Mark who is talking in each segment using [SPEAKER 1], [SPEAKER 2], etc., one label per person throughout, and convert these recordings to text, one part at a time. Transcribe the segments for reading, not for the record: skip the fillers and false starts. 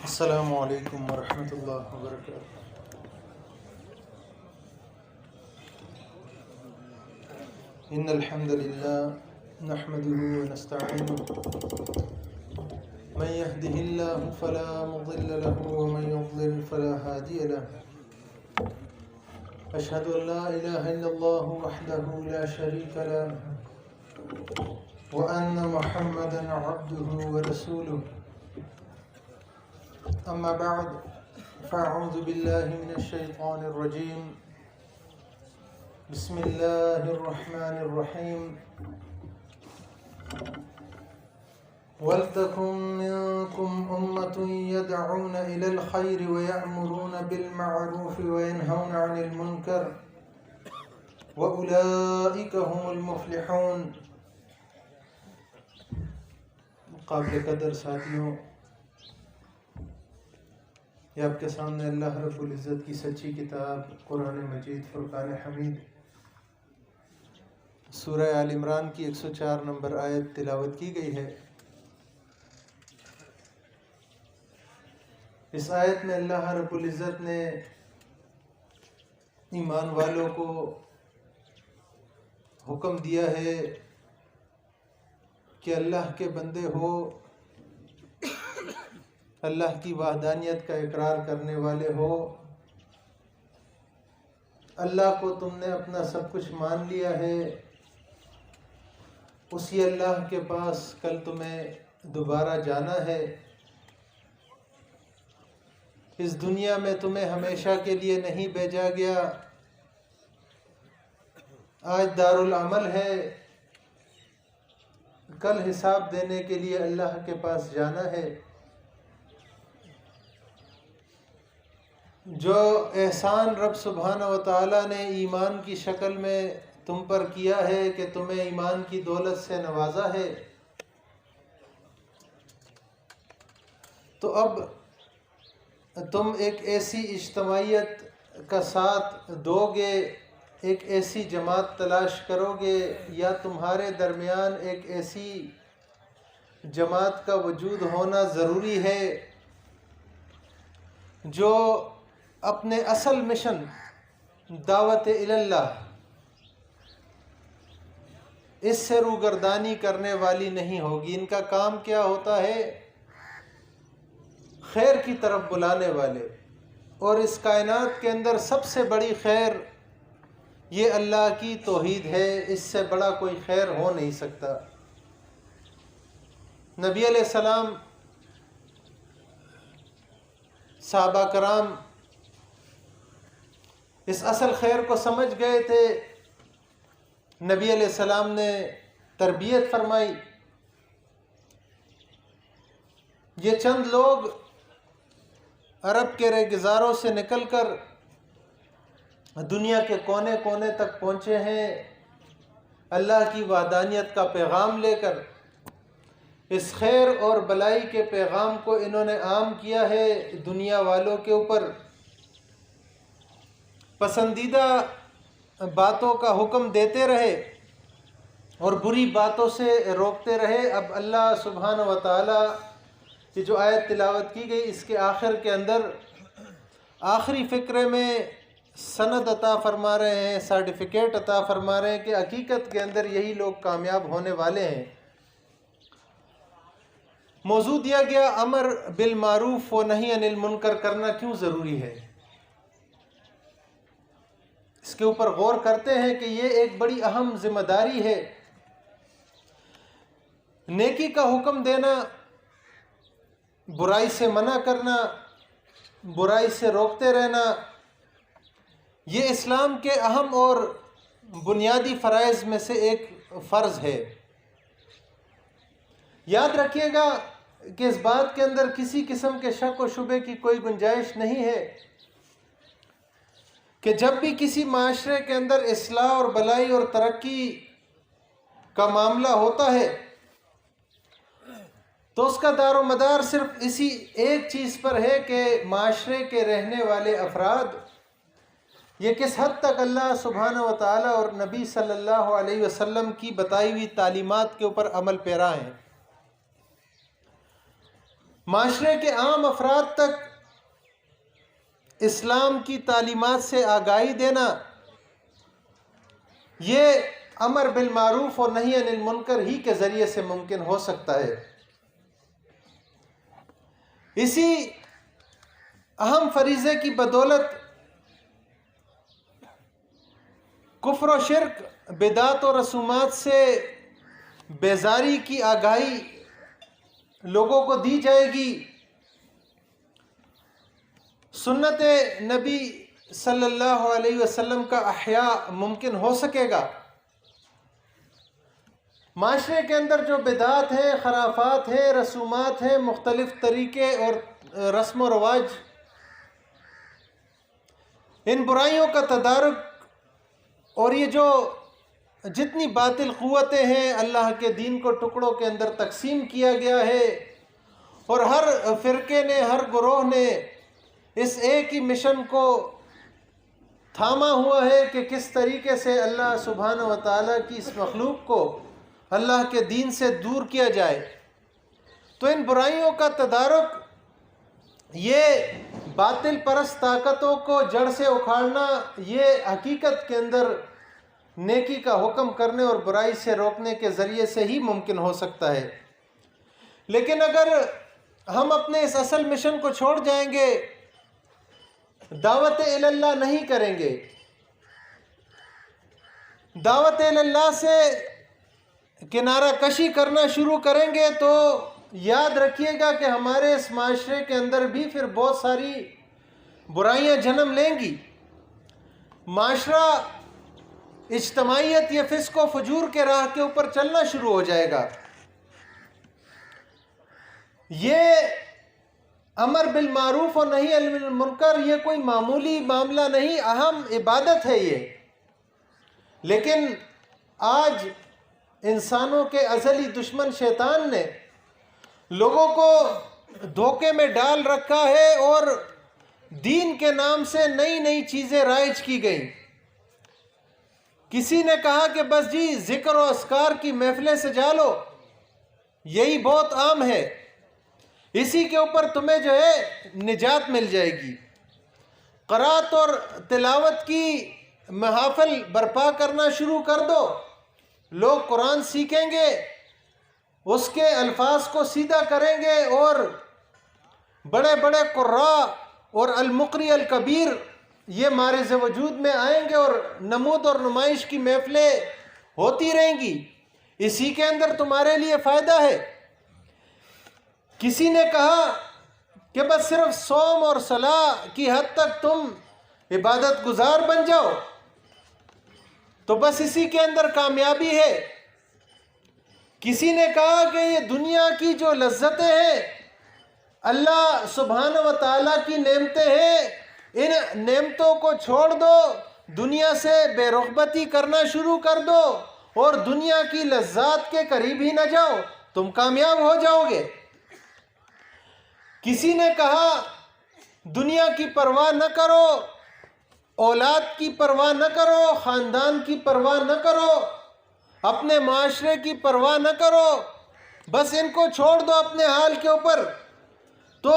[SPEAKER 1] السلام علیکم ورحمۃ اللہ وبرکاتہ۔ ان الحمد للہ نحمده ونستعینه من يهده الله فلا مضل له ومن يضلل فلا هادي له اشهد ان لا اله الا الله وحده لا شريك له وان محمدا عبده ورسوله اما بعد فاعوذ بالله من الشیطان الرجیم بسم اللہ الرحمن الرحیم وَلْتَكُن مِّنكُمْ أُمَّةٌ يَدْعُونَ إِلَى الْخَيْرِ وَيَأْمُرُونَ بِالْمَعْرُوفِ وَيَنْهَوْنَ عَنِ الْمُنكَرِ وَأُولَئِكَ هُمُ الْمُفْلِحُونَ۔ قابل قدر ساتھیوں، یہ آپ کے سامنے اللہ رب العزت کی سچی کتاب قرآن مجید فرقان حمید سورہ آل عمران کی 104 نمبر آیت تلاوت کی گئی ہے۔ اس آیت میں اللہ رب العزت نے ایمان والوں کو حکم دیا ہے کہ اللہ کے بندے ہو، اللہ کی وحدانیت کا اقرار کرنے والے ہو، اللہ کو تم نے اپنا سب کچھ مان لیا ہے، اسی اللہ کے پاس کل تمہیں دوبارہ جانا ہے، اس دنیا میں تمہیں ہمیشہ کے لیے نہیں بھیجا گیا، آج دار العمل ہے، کل حساب دینے کے لیے اللہ کے پاس جانا ہے۔ جو احسان رب سبحانہ و تعالیٰ نے ایمان کی شکل میں تم پر کیا ہے کہ تمہیں ایمان کی دولت سے نوازا ہے، تو اب تم ایک ایسی اجتماعیت کا ساتھ دو گے، ایک ایسی جماعت تلاش کرو گے، یا تمہارے درمیان ایک ایسی جماعت کا وجود ہونا ضروری ہے جو اپنے اصل مشن دعوت اللہ اس سے روگردانی کرنے والی نہیں ہوگی۔ ان کا کام کیا ہوتا ہے؟ خیر کی طرف بلانے والے، اور اس کائنات کے اندر سب سے بڑی خیر یہ اللہ کی توحید ہے، اس سے بڑا کوئی خیر ہو نہیں سکتا۔ نبی علیہ السلام، صحابہ کرام اس اصل خیر کو سمجھ گئے تھے، نبی علیہ السلام نے تربیت فرمائی۔ یہ چند لوگ عرب کے ریگزاروں سے نکل کر دنیا کے کونے کونے تک پہنچے ہیں، اللہ کی وحدانیت کا پیغام لے کر اس خیر اور بلائی کے پیغام کو انہوں نے عام کیا ہے دنیا والوں کے اوپر۔ پسندیدہ باتوں کا حکم دیتے رہے اور بری باتوں سے روکتے رہے۔ اب اللہ سبحانہ و تعالیٰ یہ جو آیت تلاوت کی گئی، اس کے آخر کے اندر آخری فقرے میں سند عطا فرما رہے ہیں، سرٹیفکیٹ عطا فرما رہے ہیں کہ حقیقت کے اندر یہی لوگ کامیاب ہونے والے ہیں۔ موضوع دیا گیا امر بالمعروف و نہی عن المنکر کرنا کیوں ضروری ہے۔ اس کے اوپر غور کرتے ہیں کہ یہ ایک بڑی اہم ذمہ داری ہے۔ نیکی کا حکم دینا، برائی سے منع کرنا، برائی سے روکتے رہنا، یہ اسلام کے اہم اور بنیادی فرائض میں سے ایک فرض ہے۔ یاد رکھیے گا کہ اس بات کے اندر کسی قسم کے شک و شبے کی کوئی گنجائش نہیں ہے کہ جب بھی کسی معاشرے کے اندر اصلاح اور بلائی اور ترقی کا معاملہ ہوتا ہے تو اس کا دار و مدار صرف اسی ایک چیز پر ہے کہ معاشرے کے رہنے والے افراد یہ کس حد تک اللہ سبحانہ و تعالیٰ اور نبی صلی اللہ علیہ وسلم کی بتائی ہوئی تعلیمات کے اوپر عمل پیرا ہیں۔ معاشرے کے عام افراد تک اسلام کی تعلیمات سے آگاہی دینا، یہ امر بالمعروف اور نہی عن المنکر ہی کے ذریعے سے ممکن ہو سکتا ہے۔ اسی اہم فریضے کی بدولت کفر و شرک، بدعت و رسومات سے بیزاری کی آگاہی لوگوں کو دی جائے گی، سنت نبی صلی اللہ علیہ وسلم کا احیاء ممکن ہو سکے گا۔ معاشرے کے اندر جو بدعات ہیں، خرافات ہیں، رسومات ہیں، مختلف طریقے اور رسم و رواج، ان برائیوں کا تدارک اور یہ جو جتنی باطل قوتیں ہیں، اللہ کے دین کو ٹکڑوں کے اندر تقسیم کیا گیا ہے، اور ہر فرقے نے، ہر گروہ نے اس ایک ہی مشن کو تھاما ہوا ہے کہ کس طریقے سے اللہ سبحانہ و تعالیٰ کی اس مخلوق کو اللہ کے دین سے دور کیا جائے۔ تو ان برائیوں کا تدارک، یہ باطل پرست طاقتوں کو جڑ سے اکھاڑنا، یہ حقیقت کے اندر نیکی کا حکم کرنے اور برائی سے روکنے کے ذریعے سے ہی ممکن ہو سکتا ہے۔ لیکن اگر ہم اپنے اس اصل مشن کو چھوڑ جائیں گے، دعوت اللہ نہیں کریں گے، دعوت اللہ سے کنارہ کشی کرنا شروع کریں گے، تو یاد رکھیے گا کہ ہمارے اس معاشرے کے اندر بھی پھر بہت ساری برائیاں جنم لیں گی۔ معاشرہ اجتماعیت یا فسق و فجور کے راہ کے اوپر چلنا شروع ہو جائے گا۔ یہ امر بالمعروف اور نہی عن المنکر یہ کوئی معمولی معاملہ نہیں، اہم عبادت ہے یہ۔ لیکن آج انسانوں کے ازلی دشمن شیطان نے لوگوں کو دھوکے میں ڈال رکھا ہے، اور دین کے نام سے نئی نئی چیزیں رائج کی گئیں۔ کسی نے کہا کہ بس جی ذکر و اذکار کی محفلیں سجا لو، یہی بہت عام ہے، اسی کے اوپر تمہیں جو ہے نجات مل جائے گی۔ قرات اور تلاوت کی محافل برپا کرنا شروع کر دو، لوگ قرآن سیکھیں گے، اس کے الفاظ کو سیدھا کریں گے، اور بڑے بڑے قراء اور المقری الکبیر یہ معرض وجود میں آئیں گے، اور نمود اور نمائش کی محفلیں ہوتی رہیں گی، اسی کے اندر تمہارے لیے فائدہ ہے۔ کسی نے کہا کہ بس صرف صوم اور صلاح کی حد تک تم عبادت گزار بن جاؤ، تو بس اسی کے اندر کامیابی ہے۔ کسی نے کہا کہ یہ دنیا کی جو لذتیں ہیں، اللہ سبحانہ و تعالیٰ کی نعمتیں ہیں، ان نعمتوں کو چھوڑ دو، دنیا سے بے رغبتی کرنا شروع کر دو، اور دنیا کی لذات کے قریب ہی نہ جاؤ، تم کامیاب ہو جاؤ گے۔ کسی نے کہا دنیا کی پرواہ نہ کرو، اولاد کی پرواہ نہ کرو، خاندان کی پرواہ نہ کرو، اپنے معاشرے کی پرواہ نہ کرو، بس ان کو چھوڑ دو اپنے حال کے اوپر۔ تو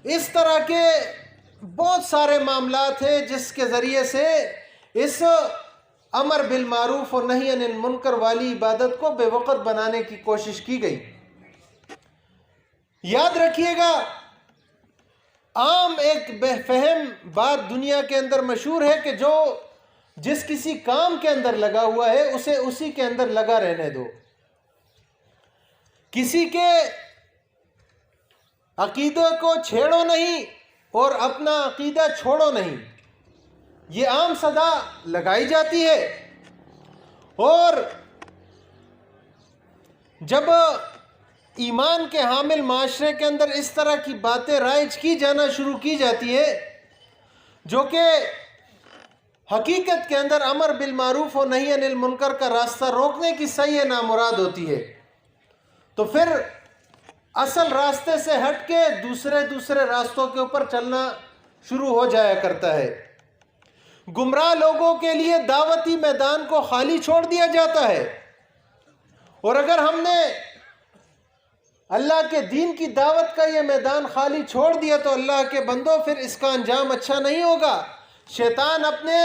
[SPEAKER 1] اس طرح کے بہت سارے معاملات ہیں جس کے ذریعے سے اس امر بالمعروف اور نہی عن المنکر والی عبادت کو بے وقت بنانے کی کوشش کی گئی۔ یاد رکھیے گا، عام ایک بے فہم بات دنیا کے اندر مشہور ہے کہ جو جس کسی کام کے اندر لگا ہوا ہے اسے اسی کے اندر لگا رہنے دو، کسی کے عقیدے کو چھیڑو نہیں اور اپنا عقیدہ چھوڑو نہیں، یہ عام صدا لگائی جاتی ہے۔ اور جب ایمان کے حامل معاشرے کے اندر اس طرح کی باتیں رائج کی جانا شروع کی جاتی ہے جو کہ حقیقت کے اندر امر بالمعروف و نہی عن المنکر کا راستہ روکنے کی صحیح نامراد ہوتی ہے، تو پھر اصل راستے سے ہٹ کے دوسرے راستوں کے اوپر چلنا شروع ہو جایا کرتا ہے۔ گمراہ لوگوں کے لیے دعوتی میدان کو خالی چھوڑ دیا جاتا ہے، اور اگر ہم نے اللہ کے دین کی دعوت کا یہ میدان خالی چھوڑ دیا تو اللہ کے بندوں پھر اس کا انجام اچھا نہیں ہوگا۔ شیطان اپنے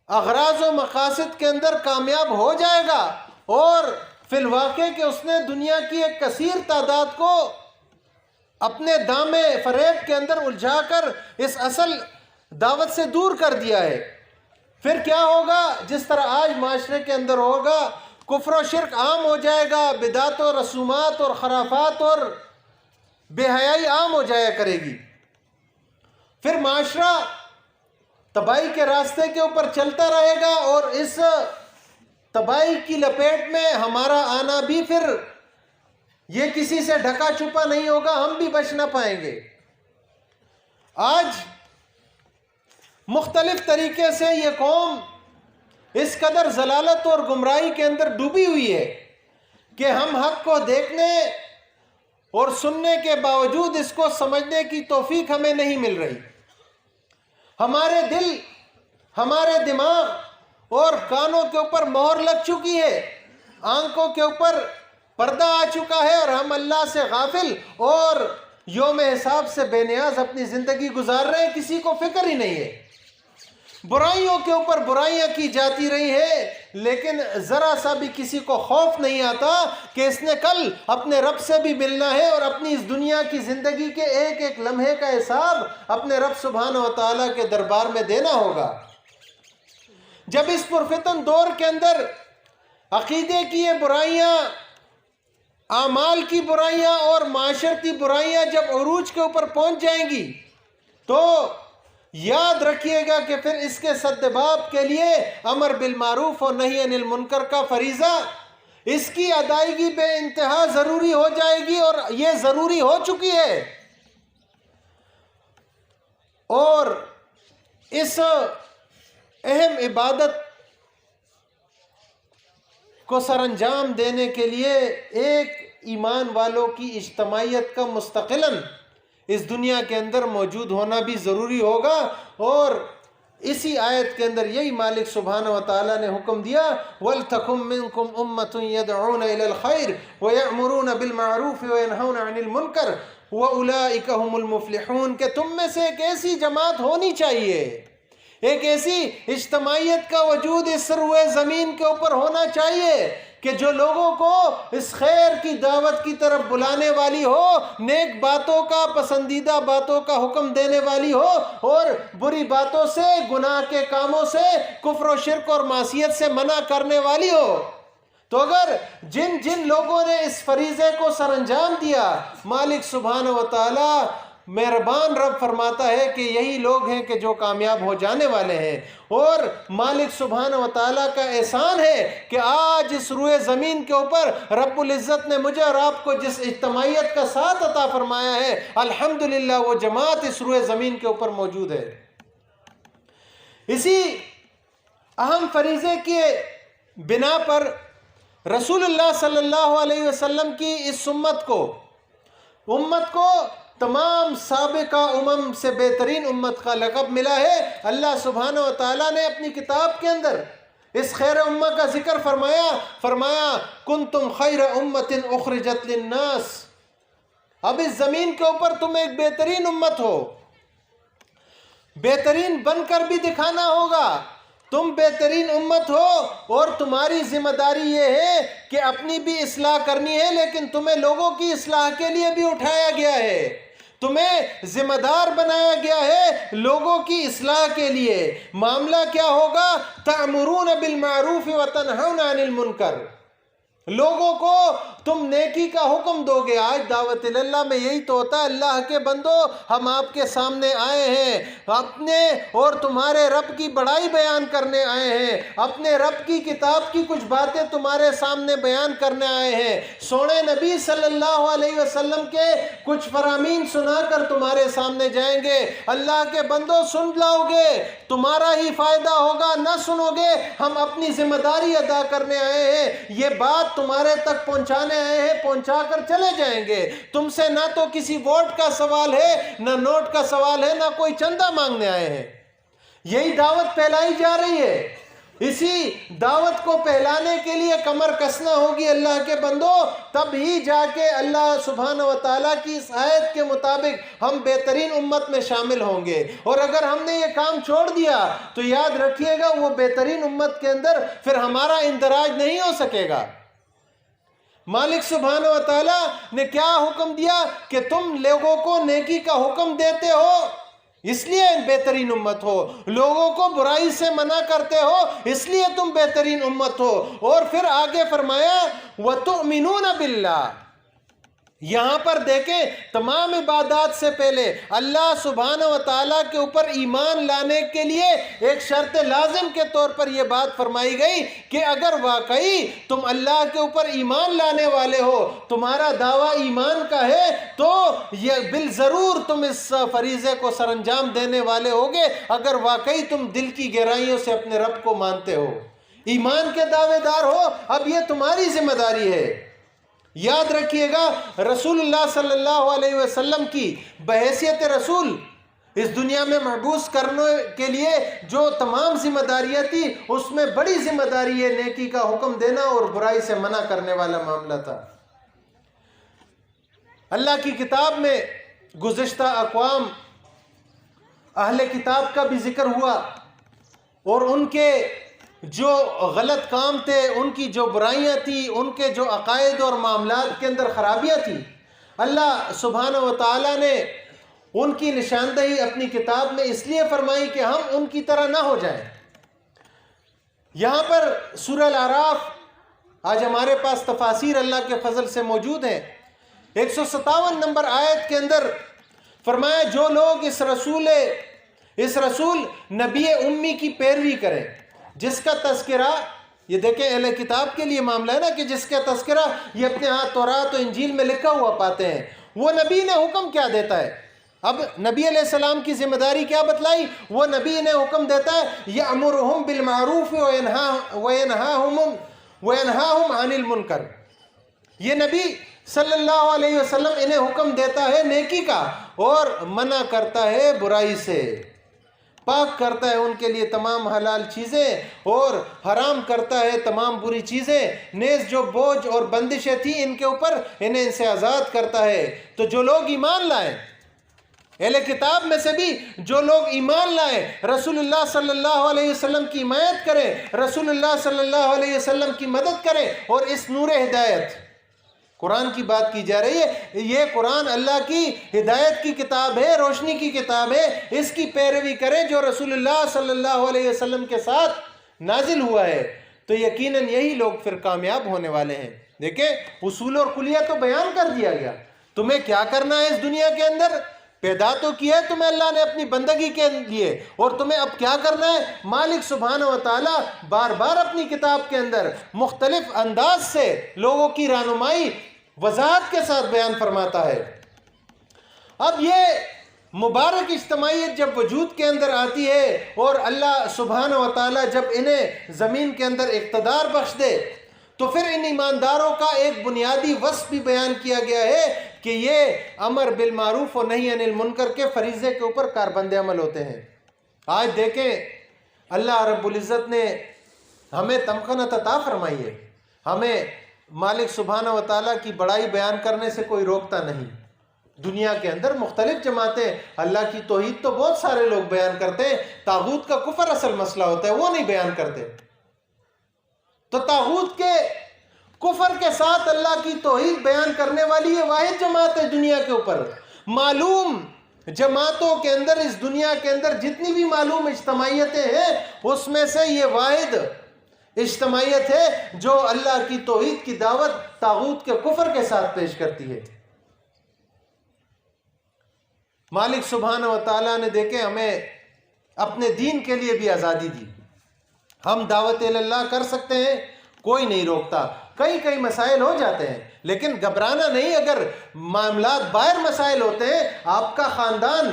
[SPEAKER 1] اغراض و مقاصد کے اندر کامیاب ہو جائے گا، اور فی الواقع کہ اس نے دنیا کی ایک کثیر تعداد کو اپنے دامے فریب کے اندر الجھا کر اس اصل دعوت سے دور کر دیا ہے۔ پھر کیا ہوگا؟ جس طرح آج معاشرے کے اندر ہوگا، کفر و شرک عام ہو جائے گا، بدعت و رسومات اور خرافات اور بے حیائی عام ہو جایا کرے گی۔ پھر معاشرہ تباہی کے راستے کے اوپر چلتا رہے گا، اور اس تباہی کی لپیٹ میں ہمارا آنا بھی پھر یہ کسی سے ڈھکا چھپا نہیں ہوگا، ہم بھی بچ نہ پائیں گے۔ آج مختلف طریقے سے یہ قوم اس قدر ضلالت اور گمراہی کے اندر ڈوبی ہوئی ہے کہ ہم حق کو دیکھنے اور سننے کے باوجود اس کو سمجھنے کی توفیق ہمیں نہیں مل رہی۔ ہمارے دل، ہمارے دماغ اور کانوں کے اوپر مہر لگ چکی ہے، آنکھوں کے اوپر پردہ آ چکا ہے، اور ہم اللہ سے غافل اور یوم حساب سے بے نیاز اپنی زندگی گزار رہے ہیں، کسی کو فکر ہی نہیں ہے۔ برائیوں کے اوپر برائیاں کی جاتی رہی ہے، لیکن ذرا سا بھی کسی کو خوف نہیں آتا کہ اس نے کل اپنے رب سے بھی ملنا ہے، اور اپنی اس دنیا کی زندگی کے ایک ایک لمحے کا حساب اپنے رب سبحانہ و تعالیٰ کے دربار میں دینا ہوگا۔ جب اس پرفتن دور کے اندر عقیدے کی یہ برائیاں، اعمال کی برائیاں اور معاشرتی برائیاں جب عروج کے اوپر پہنچ جائیں گی، تو یاد رکھیے گا کہ پھر اس کے سدباب کے لیے امر بالمعروف اور نہی عن المنکر کا فریضہ، اس کی ادائیگی بے انتہا ضروری ہو جائے گی، اور یہ ضروری ہو چکی ہے۔ اور اس اہم عبادت کو سر انجام دینے کے لیے ایک ایمان والوں کی اجتماعیت کا مستقلاً اس دنیا کے اندر موجود ہونا بھی ضروری ہوگا، اور اسی آیت کے اندر یہی مالک سبحانہ و تعالیٰ نے حکم دیا، وَلْتَكُمْ مِنْكُمْ أُمَّةٌ يَدْعُونَ إِلَى الْخَيْرِ وَيَأْمُرُونَ بِالْمَعْرُوفِ وَيَنْهَوْنَ عَنِ الْمُنْكَرِ وَأُولَئِكَ هُمُ الْمُفْلِحُونَ کہ تم میں سے ایک ایسی جماعت ہونی چاہیے، ایک ایسی اجتماعیت کا وجود اس روئے زمین کے اوپر ہونا چاہیے کہ جو لوگوں کو اس خیر کی دعوت کی طرف بلانے والی ہو، نیک باتوں کا، پسندیدہ باتوں کا حکم دینے والی ہو، اور بری باتوں سے، گناہ کے کاموں سے، کفر و شرک اور معصیت سے منع کرنے والی ہو۔ تو اگر جن جن لوگوں نے اس فریضے کو سر انجام دیا، مالک سبحانہ و تعالی مہربان رب فرماتا ہے کہ یہی لوگ ہیں کہ جو کامیاب ہو جانے والے ہیں۔ اور مالک سبحانہ و تعالیٰ کا احسان ہے کہ آج اس روئے زمین کے اوپر رب العزت نے مجھے اور آپ کو جس اجتماعیت کا ساتھ عطا فرمایا ہے، الحمدللہ وہ جماعت اس روئے زمین کے اوپر موجود ہے۔ اسی اہم فریضے کے بنا پر رسول اللہ صلی اللہ علیہ وسلم کی اس امت کو تمام سابقہ امم سے بہترین امت کا لقب ملا ہے۔ اللہ سبحانہ و تعالیٰ نے اپنی کتاب کے اندر اس خیر امہ کا ذکر فرمایا کنتم خیر امت اخرجت للناس، اب اس زمین کے اوپر تم ایک بہترین امت ہو، بہترین بن کر بھی دکھانا ہوگا۔ تم بہترین امت ہو، اور تمہاری ذمہ داری یہ ہے کہ اپنی بھی اصلاح کرنی ہے، لیکن تمہیں لوگوں کی اصلاح کے لیے بھی اٹھایا گیا ہے، تمہیں ذمہ دار بنایا گیا ہے لوگوں کی اصلاح کے لیے۔ معاملہ کیا ہوگا؟ تأمرون بالمعروف وتنہون عن المنکر، لوگوں کو تم نیکی کا حکم دو گے۔ آج دعوت اللہ میں یہی تو ہوتا ہے، اللہ کے بندو ہم آپ کے سامنے آئے ہیں، اپنے اور تمہارے رب کی بڑائی بیان کرنے آئے ہیں، اپنے رب کی کتاب کی کچھ باتیں تمہارے سامنے بیان کرنے آئے ہیں، سونے نبی صلی اللہ علیہ وسلم کے کچھ فرامین سنا کر تمہارے سامنے جائیں گے۔ اللہ کے بندو سن لاؤ گے تمہارا ہی فائدہ ہوگا، نہ سنو گے ہم اپنی ذمہ داری ادا کرنے آئے ہیں، یہ بات تمہارے تک پہنچانے آئے ہیں، پہنچا کر چلے جائیں گے۔ تم سے نہ تو کسی ووٹ کا سوال ہے، نہ نوٹ کا سوال ہے، نہ کوئی چندہ مانگنے آئے ہیں۔ یہی دعوت پھیلائی جا رہی ہے، اسی دعوت کو پھیلانے کے لیے کمر کسنا ہوگی اللہ کے بندو، تب ہی جا کے اللہ سبحانہ و تعالیٰ کی اس آیت کے مطابق ہم بہترین امت میں شامل ہوں گے۔ اور اگر ہم نے یہ کام چھوڑ دیا تو یاد رکھیے گا وہ بہترین امت کے اندر پھر ہمارا اندراج نہیں ہو سکے گا۔ مالک سبحانہ و تعالیٰ نے کیا حکم دیا کہ تم لوگوں کو نیکی کا حکم دیتے ہو، اس لیے بہترین امت ہو، لوگوں کو برائی سے منع کرتے ہو، اس لیے تم بہترین امت ہو۔ اور پھر آگے فرمایا وَتُؤْمِنُونَ بِاللَّهِ۔ یہاں پر دیکھیں تمام عبادات سے پہلے اللہ سبحانہ و تعالیٰ کے اوپر ایمان لانے کے لیے ایک شرط لازم کے طور پر یہ بات فرمائی گئی کہ اگر واقعی تم اللہ کے اوپر ایمان لانے والے ہو، تمہارا دعویٰ ایمان کا ہے، تو یہ بالضرور تم اس فریضے کو سر انجام دینے والے ہوگے اگر واقعی تم دل کی گہرائیوں سے اپنے رب کو مانتے ہو، ایمان کے دعوے دار ہو۔ اب یہ تمہاری ذمہ داری ہے۔ یاد رکھیے گا رسول اللہ صلی اللہ علیہ وسلم کی بحیثیت رسول اس دنیا میں محبوس کرنے کے لیے جو تمام ذمہ داریاں تھی، اس میں بڑی ذمہ داری ہے نیکی کا حکم دینا اور برائی سے منع کرنے والا معاملہ تھا۔ اللہ کی کتاب میں گزشتہ اقوام اہل کتاب کا بھی ذکر ہوا اور ان کے جو غلط کام تھے، ان کی جو برائیاں تھیں، ان کے جو عقائد اور معاملات کے اندر خرابیاں تھیں، اللہ سبحانہ و تعالیٰ نے ان کی نشاندہی اپنی کتاب میں اس لیے فرمائی کہ ہم ان کی طرح نہ ہو جائیں۔ یہاں پر سورہ الاعراف، آج ہمارے پاس تفاسیر اللہ کے فضل سے موجود ہیں، 157 نمبر آیت کے اندر فرمایا جو لوگ اس رسول نبی امی کی پیروی کریں، جس کا تذکرہ، یہ دیکھیں اہل کتاب کے لیے معاملہ ہے نا کہ جس کا تذکرہ یہ اپنے ہاتھ تورات و انجیل میں لکھا ہوا پاتے ہیں، وہ نبی نے حکم کیا دیتا ہے؟ اب نبی علیہ السلام کی ذمہ داری کیا بتلائی؟ وہ نبی نے حکم دیتا ہے یأمرہم بالمعروف وینہاہم عن المنکر۔ یہ نبی صلی اللہ علیہ وسلم انہیں حکم دیتا ہے نیکی کا اور منع کرتا ہے برائی سے، پاک کرتا ہے ان کے لیے تمام حلال چیزیں اور حرام کرتا ہے تمام بری چیزیں، نیز جو بوجھ اور بندشیں تھیں ان کے اوپر انہیں ان سے آزاد کرتا ہے۔ تو جو لوگ ایمان لائیں، اہل کتاب میں سے بھی جو لوگ ایمان لائیں، رسول اللہ صلی اللہ علیہ وسلم کی حمایت کریں، رسول اللہ صلی اللہ علیہ وسلم کی مدد کریں، اور اس نور ہدایت قرآن کی بات کی جا رہی ہے، یہ قرآن اللہ کی ہدایت کی کتاب ہے، روشنی کی کتاب ہے، اس کی پیروی کریں جو رسول اللہ صلی اللہ علیہ وسلم کے ساتھ نازل ہوا ہے، تو یقیناً یہی لوگ پھر کامیاب ہونے والے ہیں۔ دیکھیں اصول اور کلیہ تو بیان کر دیا گیا، تمہیں کیا کرنا ہے اس دنیا کے اندر، پیدا تو کیا ہے تمہیں اللہ نے اپنی بندگی کے لیے، اور تمہیں اب کیا کرنا ہے؟ مالک سبحانہ و تعالیٰ بار بار اپنی کتاب کے اندر مختلف انداز سے لوگوں کی رہنمائی وضاحت کے ساتھ بیان فرماتا ہے۔ اب یہ مبارک اجتماعیت جب وجود کے اندر آتی ہے اور اللہ سبحانہ و تعالیٰ جب انہیں زمین کے اندر اقتدار بخش دے، تو پھر ان ایمانداروں کا ایک بنیادی وصف بھی بیان کیا گیا ہے کہ یہ امر بالمعروف و نہی عن المنکر کے فریضے کے اوپر کاربند عمل ہوتے ہیں۔ آج دیکھیں اللہ رب العزت نے ہمیں تمکنت عطا فرمائی ہے، ہمیں مالک سبحانہ و تعالیٰ کی بڑائی بیان کرنے سے کوئی روکتا نہیں۔ دنیا کے اندر مختلف جماعتیں اللہ کی توحید تو بہت سارے لوگ بیان کرتے ہیں، طاغوت کا کفر اصل مسئلہ ہوتا ہے، وہ نہیں بیان کرتے۔ تو طاغوت کے کفر کے ساتھ اللہ کی توحید بیان کرنے والی یہ واحد جماعت ہے دنیا کے اوپر۔ معلوم جماعتوں کے اندر، اس دنیا کے اندر جتنی بھی معلوم اجتماعیتیں ہیں، اس میں سے یہ واحد اجتماعیت ہے جو اللہ کی توحید کی دعوت طاغوت کے کفر کے ساتھ پیش کرتی ہے۔ مالک سبحانہ و تعالیٰ نے دیکھیں ہمیں اپنے دین کے لیے بھی آزادی دی، ہم دعوت اللہ کر سکتے ہیں، کوئی نہیں روکتا۔ کئی مسائل ہو جاتے ہیں لیکن گھبرانا نہیں، اگر معاملات باہر مسائل ہوتے ہیں، آپ کا خاندان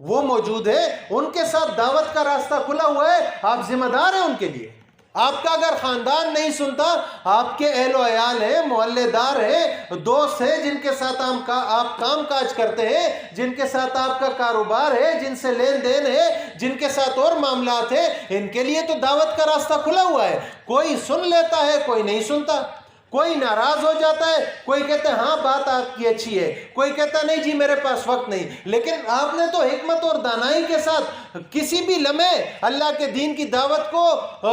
[SPEAKER 1] وہ موجود ہے، ان کے ساتھ دعوت کا راستہ کھلا ہوا ہے، آپ ذمہ دار ہیں ان کے لیے۔ آپ کا اگر خاندان نہیں سنتا، آپ کے اہل و عیال ہیں، محلے دار ہیں، دوست ہیں جن کے ساتھ آپ کام کاج کرتے ہیں، جن کے ساتھ آپ کا کاروبار ہے، جن سے لین دین ہے، جن کے ساتھ اور معاملات ہیں، ان کے لیے تو دعوت کا راستہ کھلا ہوا ہے۔ کوئی سن لیتا ہے، کوئی نہیں سنتا، کوئی ناراض ہو جاتا ہے، کوئی کہتا ہے ہاں بات آپ کی اچھی ہے، کوئی کہتا ہے نہیں جی میرے پاس وقت نہیں۔ لیکن آپ نے تو حکمت اور دانائی کے ساتھ کسی بھی لمحے اللہ کے دین کی دعوت کو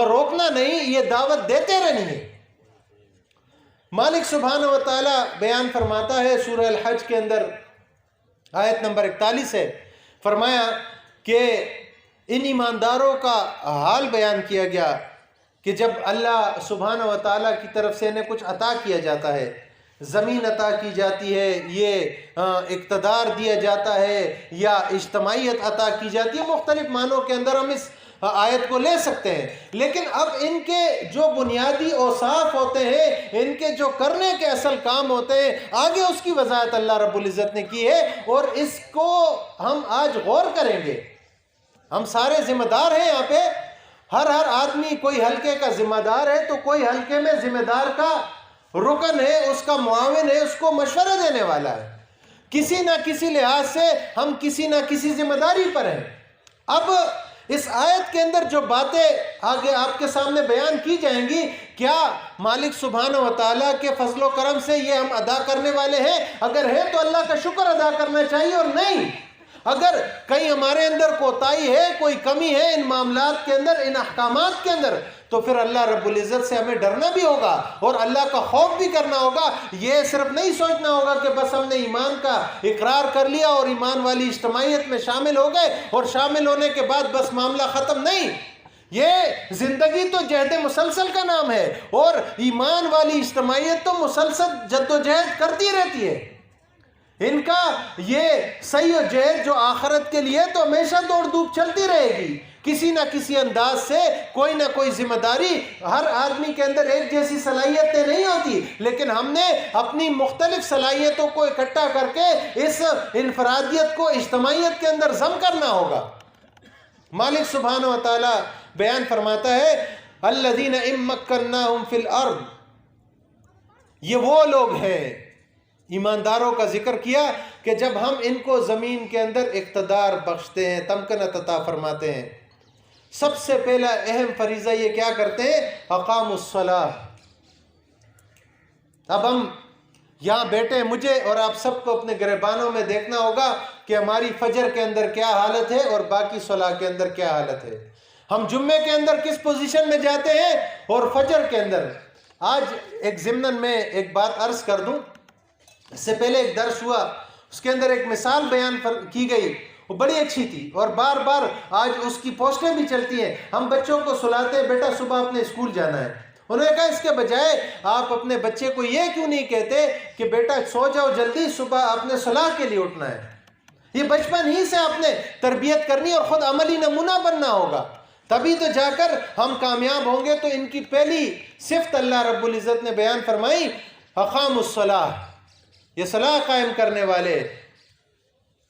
[SPEAKER 1] روکنا نہیں، یہ دعوت دیتے رہنی ہے۔ مالک سبحانہ و تعالی بیان فرماتا ہے سورہ الحج کے اندر، آیت نمبر 41 ہے، فرمایا کہ ان ایمانداروں کا حال بیان کیا گیا کہ جب اللہ سبحانہ و تعالیٰ کی طرف سے انہیں کچھ عطا کیا جاتا ہے، زمین عطا کی جاتی ہے، یہ اقتدار دیا جاتا ہے، یا اجتماعیت عطا کی جاتی ہے، مختلف معنوں کے اندر ہم اس آیت کو لے سکتے ہیں۔ لیکن اب ان کے جو بنیادی اوصاف ہوتے ہیں، ان کے جو کرنے کے اصل کام ہوتے ہیں، آگے اس کی وضاحت اللہ رب العزت نے کی ہے، اور اس کو ہم آج غور کریں گے۔ ہم سارے ذمہ دار ہیں یہاں پہ، ہر آدمی کوئی حلقے کا ذمہ دار ہے، تو کوئی حلقے میں ذمہ دار کا رکن ہے، اس کا معاون ہے، اس کو مشورہ دینے والا ہے۔ کسی نہ کسی لحاظ سے ہم کسی نہ کسی ذمہ داری پر ہیں۔ اب اس آیت کے اندر جو باتیں آگے آپ کے سامنے بیان کی جائیں گی، کیا مالک سبحانہ و تعالیٰ کے فضل و کرم سے یہ ہم ادا کرنے والے ہیں؟ اگر ہے تو اللہ کا شکر ادا کرنا چاہیے، اور نہیں اگر کہیں ہمارے اندر کوتاہی ہے، کوئی کمی ہے ان معاملات کے اندر، ان احکامات کے اندر، تو پھر اللہ رب العزت سے ہمیں ڈرنا بھی ہوگا اور اللہ کا خوف بھی کرنا ہوگا۔ یہ صرف نہیں سوچنا ہوگا کہ بس ہم نے ایمان کا اقرار کر لیا اور ایمان والی اجتماعیت میں شامل ہو گئے، اور شامل ہونے کے بعد بس معاملہ ختم، نہیں۔ یہ زندگی تو جہد مسلسل کا نام ہے، اور ایمان والی اجتماعیت تو مسلسل جد و جہد کرتی رہتی ہے۔ ان کا یہ سعی و جہد جو آخرت کے لیے تو ہمیشہ دوڑ دھوپ چلتی رہے گی، کسی نہ کسی انداز سے کوئی نہ کوئی ذمہ داری۔ ہر آدمی کے اندر ایک جیسی صلاحیتیں نہیں ہوتی، لیکن ہم نے اپنی مختلف صلاحیتوں کو اکٹھا کر کے اس انفرادیت کو اجتماعیت کے اندر ضم کرنا ہوگا۔ مالک سبحانہ و تعالی بیان فرماتا ہے الذین ان مکناہم فی الارض، یہ وہ لوگ ہیں، ایمانداروں کا ذکر کیا کہ جب ہم ان کو زمین کے اندر اقتدار بخشتے ہیں، تمکنت عطا فرماتے ہیں، سب سے پہلا اہم فریضہ یہ کیا کرتے ہیں؟ اقاموا الصلاۃ۔ اب ہم یہاں بیٹھے، مجھے اور آپ سب کو اپنے گریبانوں میں دیکھنا ہوگا کہ ہماری فجر کے اندر کیا حالت ہے اور باقی صلاح کے اندر کیا حالت ہے۔ ہم جمعے کے اندر کس پوزیشن میں جاتے ہیں اور فجر کے اندر۔ آج ایک ضمن میں ایک بات عرض کر دوں، اس سے پہلے ایک درس ہوا، اس کے اندر ایک مثال بیان کی گئی، وہ بڑی اچھی تھی، اور بار بار آج اس کی پوسٹیں بھی چلتی ہیں۔ ہم بچوں کو سلاتے ہیں، بیٹا صبح اپنے اسکول جانا ہے، انہوں نے کہا اس کے بجائے آپ اپنے بچے کو یہ کیوں نہیں کہتے کہ بیٹا سو جاؤ جلدی، صبح آپ نے صلاح کے لیے اٹھنا ہے۔ یہ بچپن ہی سے آپ نے تربیت کرنی اور خود عملی نمونہ بننا ہوگا، تبھی تو جا کر ہم کامیاب ہوں گے۔ تو ان کی پہلی صفت اللہ رب العزت نے بیان فرمائی، اقاموا الصلاۃ، یہ صلاح قائم کرنے والے،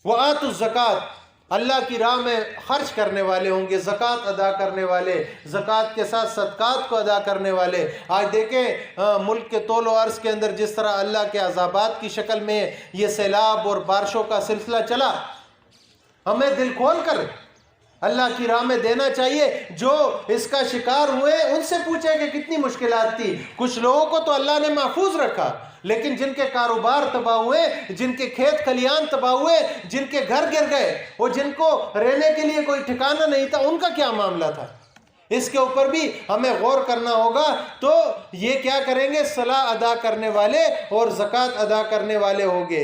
[SPEAKER 1] وآتوا الزکوٰۃ، اللہ کی راہ میں خرچ کرنے والے ہوں گے، زکوٰۃ ادا کرنے والے، زکوٰۃ کے ساتھ صدقات کو ادا کرنے والے۔ آج دیکھیں ملک کے طول و عرض کے اندر جس طرح اللہ کے عذابات کی شکل میں یہ سیلاب اور بارشوں کا سلسلہ چلا، ہمیں دل کھول کر اللہ کی راہ میں دینا چاہیے۔ جو اس کا شکار ہوئے ان سے پوچھے کہ کتنی مشکلات تھی۔ کچھ لوگوں کو تو اللہ نے محفوظ رکھا، لیکن جن کے کاروبار تباہ ہوئے، جن کے کھیت کھلیان تباہ ہوئے، جن کے گھر گر گئے، اور جن کو رہنے کے لیے کوئی ٹھکانہ نہیں تھا، ان کا کیا معاملہ تھا؟ اس کے اوپر بھی ہمیں غور کرنا ہوگا۔ تو یہ کیا کریں گے؟ صلاح ادا کرنے والے اور زکوٰۃ ادا کرنے والے ہوں گے۔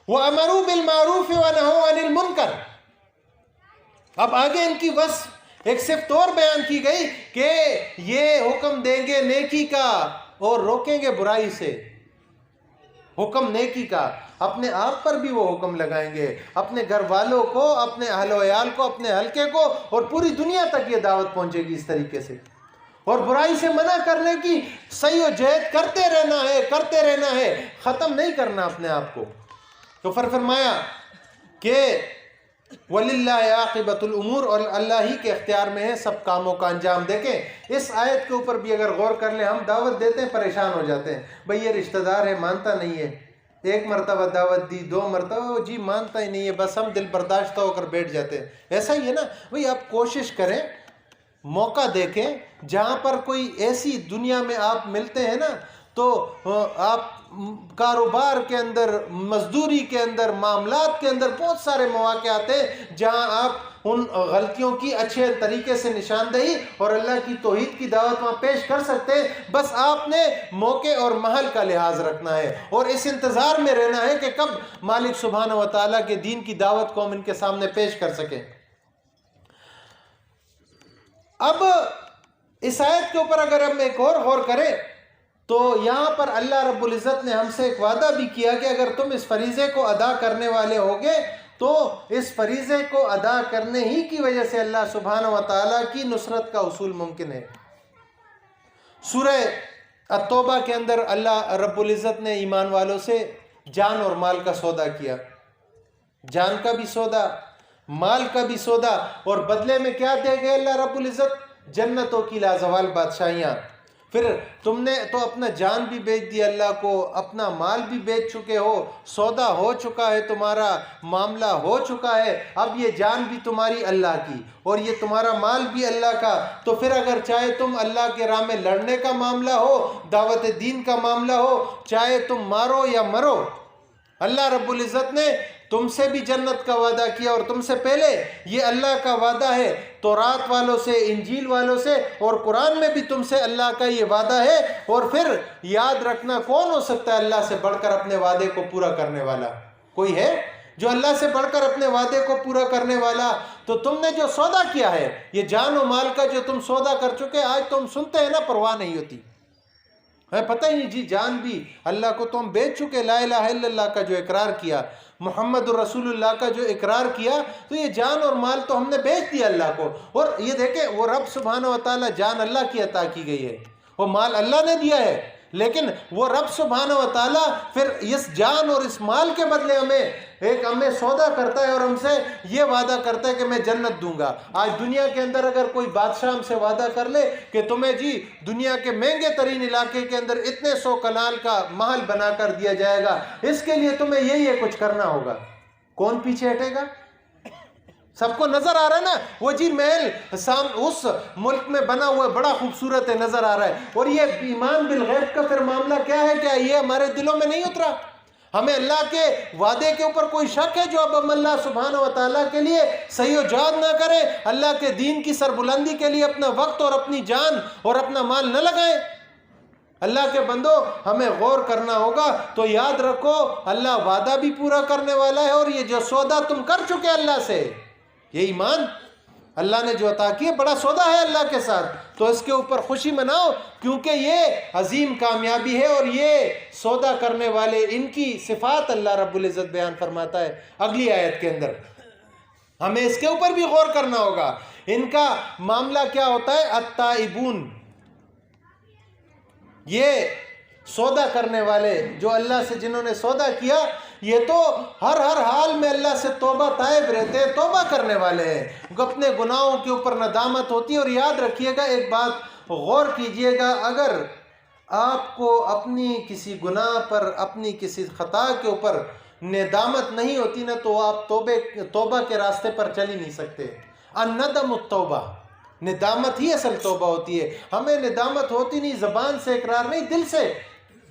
[SPEAKER 1] وَأَمَرُوا بِالْمَعْرُوفِ وَنَهَوْا عَنِ الْمُنْكَرِ۔ اب آگے ان کی وصف ایک صفت اور بیان کی گئی کہ یہ حکم دیں گے نیکی کا اور روکیں گے برائی سے۔ حکم نیکی کا، اپنے آپ پر بھی وہ حکم لگائیں گے، اپنے گھر والوں کو، اپنے اہل و عیال کو، اپنے حلقے کو، اور پوری دنیا تک یہ دعوت پہنچے گی اس طریقے سے۔ اور برائی سے منع کرنے کی سعی و جہد کرتے رہنا ہے، کرتے رہنا ہے، ختم نہیں کرنا اپنے آپ کو۔ تو فرمایا کہ وَلِلَّهِ عَاقِبَةُ الْأُمُورِ، اور اللہ ہی کے اختیار میں ہے سب کاموں کا انجام۔ دیکھیں اس آیت کے اوپر بھی اگر غور کر لیں، ہم دعوت دیتے ہیں پریشان ہو جاتے ہیں، بھئی یہ رشتہ دار ہے مانتا نہیں ہے، ایک مرتبہ دعوت دی، 2 مرتبہ جی مانتا ہی نہیں ہے، بس ہم دل برداشتہ ہو کر بیٹھ جاتے ہیں۔ ایسا ہی ہے نا بھئی، آپ کوشش کریں، موقع دیکھیں، جہاں پر کوئی ایسی دنیا میں آپ ملتے ہیں نا، تو آپ کاروبار کے اندر، مزدوری کے اندر، معاملات کے اندر بہت سارے مواقع آتے ہیں جہاں آپ ان غلطیوں کی اچھے طریقے سے نشاندہی اور اللہ کی توحید کی دعوت وہاں پیش کر سکتے ہیں۔ بس آپ نے موقع اور محل کا لحاظ رکھنا ہے اور اس انتظار میں رہنا ہے کہ کب مالک سبحانہ و تعالیٰ کے دین کی دعوت کو ہم ان کے سامنے پیش کر سکیں۔ اب اس آیت کے اوپر اگر ہم ایک اور غور کریں تو یہاں پر اللہ رب العزت نے ہم سے ایک وعدہ بھی کیا کہ اگر تم اس فریضے کو ادا کرنے والے ہوگے تو اس فریضے کو ادا کرنے ہی کی وجہ سے اللہ سبحانہ و تعالیٰ کی نصرت کا حصول ممکن ہے۔ سورہ التوبہ کے اندر اللہ رب العزت نے ایمان والوں سے جان اور مال کا سودا کیا، جان کا بھی سودا، مال کا بھی سودا، اور بدلے میں کیا دے گئے اللہ رب العزت؟ جنتوں کی لازوال بادشاہیاں۔ پھر تم نے تو اپنا جان بھی بیچ دیا اللہ کو، اپنا مال بھی بیچ چکے ہو، سودا ہو چکا ہے، تمہارا معاملہ ہو چکا ہے، اب یہ جان بھی تمہاری اللہ کی اور یہ تمہارا مال بھی اللہ کا، تو پھر اگر چاہے تم اللہ کے راہ میں لڑنے کا معاملہ ہو، دعوت دین کا معاملہ ہو، چاہے تم مارو یا مرو، اللہ رب العزت نے تم سے بھی جنت کا وعدہ کیا، اور تم سے پہلے یہ اللہ کا وعدہ ہے تورات والوں سے، انجیل والوں سے، اور قرآن میں بھی تم سے اللہ کا یہ وعدہ ہے۔ اور پھر یاد رکھنا، کون ہو سکتا ہے اللہ سے بڑھ کر اپنے وعدے کو پورا کرنے والا؟ کوئی ہے جو اللہ سے بڑھ کر اپنے وعدے کو پورا کرنے والا؟ تو تم نے جو سودا کیا ہے، یہ جان و مال کا جو تم سودا کر چکے، آج تم سنتے ہیں نا پرواہ نہیں ہوتی ہے، پتہ ہی نہیں جی، جان بھی اللہ کو تم بیچ چکے، لا الہ الا اللہ کا جو اقرار کیا، محمد الرسول اللہ کا جو اقرار کیا، تو یہ جان اور مال تو ہم نے بیچ دیا اللہ کو۔ اور یہ دیکھیں، وہ رب سبحانہ و تعالیٰ، جان اللہ کی عطا کی گئی ہے، وہ مال اللہ نے دیا ہے، لیکن وہ رب سبحانہ و تعالیٰ پھر اس جان اور اس مال کے بدلے ہمیں سودا کرتا ہے اور ہم سے یہ وعدہ کرتا ہے کہ میں جنت دوں گا۔ آج دنیا کے اندر اگر کوئی بادشاہ ہم سے وعدہ کر لے کہ تمہیں جی دنیا کے مہنگے ترین علاقے کے اندر اتنے 100 کنال کا محل بنا کر دیا جائے گا، اس کے لیے تمہیں یہ کچھ کرنا ہوگا، کون پیچھے ہٹے گا؟ سب کو نظر آ رہا ہے نا، وہ جی محل اس ملک میں بنا ہوا بڑا خوبصورت ہے، نظر آ رہا ہے، اور یہ ایمان بالغیب کا پھر معاملہ کیا ہے؟ کیا یہ ہمارے دلوں میں نہیں اترا؟ ہمیں اللہ کے وعدے کے اوپر کوئی شک ہے جو اب ہم اللہ سبحانہ و تعالیٰ کے لیے صحیح و جہاد نہ کریں، اللہ کے دین کی سربلندی کے لیے اپنا وقت اور اپنی جان اور اپنا مال نہ لگائیں؟ اللہ کے بندو، ہمیں غور کرنا ہوگا۔ تو یاد رکھو، اللہ وعدہ بھی پورا کرنے والا ہے، اور یہ جو سودا تم کر چکے اللہ سے، یہ ایمان اللہ نے جو عطا کیے، بڑا سودا ہے اللہ کے ساتھ، تو اس کے اوپر خوشی مناؤ، کیونکہ یہ عظیم کامیابی ہے، اور یہ سودا کرنے والے، ان کی صفات اللہ رب العزت بیان فرماتا ہے اگلی آیت کے اندر۔ ہمیں اس کے اوپر بھی غور کرنا ہوگا، ان کا معاملہ کیا ہوتا ہے؟ التائبون، یہ سودا کرنے والے، جو اللہ سے جنہوں نے سودا کیا، یہ تو ہر حال میں اللہ سے توبہ تائب رہتے ہیں، توبہ کرنے والے ہیں، اپنے گناہوں کے اوپر ندامت ہوتی ہے۔ اور یاد رکھیے گا، ایک بات غور کیجئے گا، اگر آپ کو اپنی کسی گناہ پر، اپنی کسی خطا کے اوپر ندامت نہیں ہوتی نا، تو آپ توبہ کے راستے پر چل ہی نہیں سکتے۔ الندم التوبہ، ندامت ہی اصل توبہ ہوتی ہے۔ ہمیں ندامت ہوتی نہیں، زبان سے اقرار نہیں، دل سے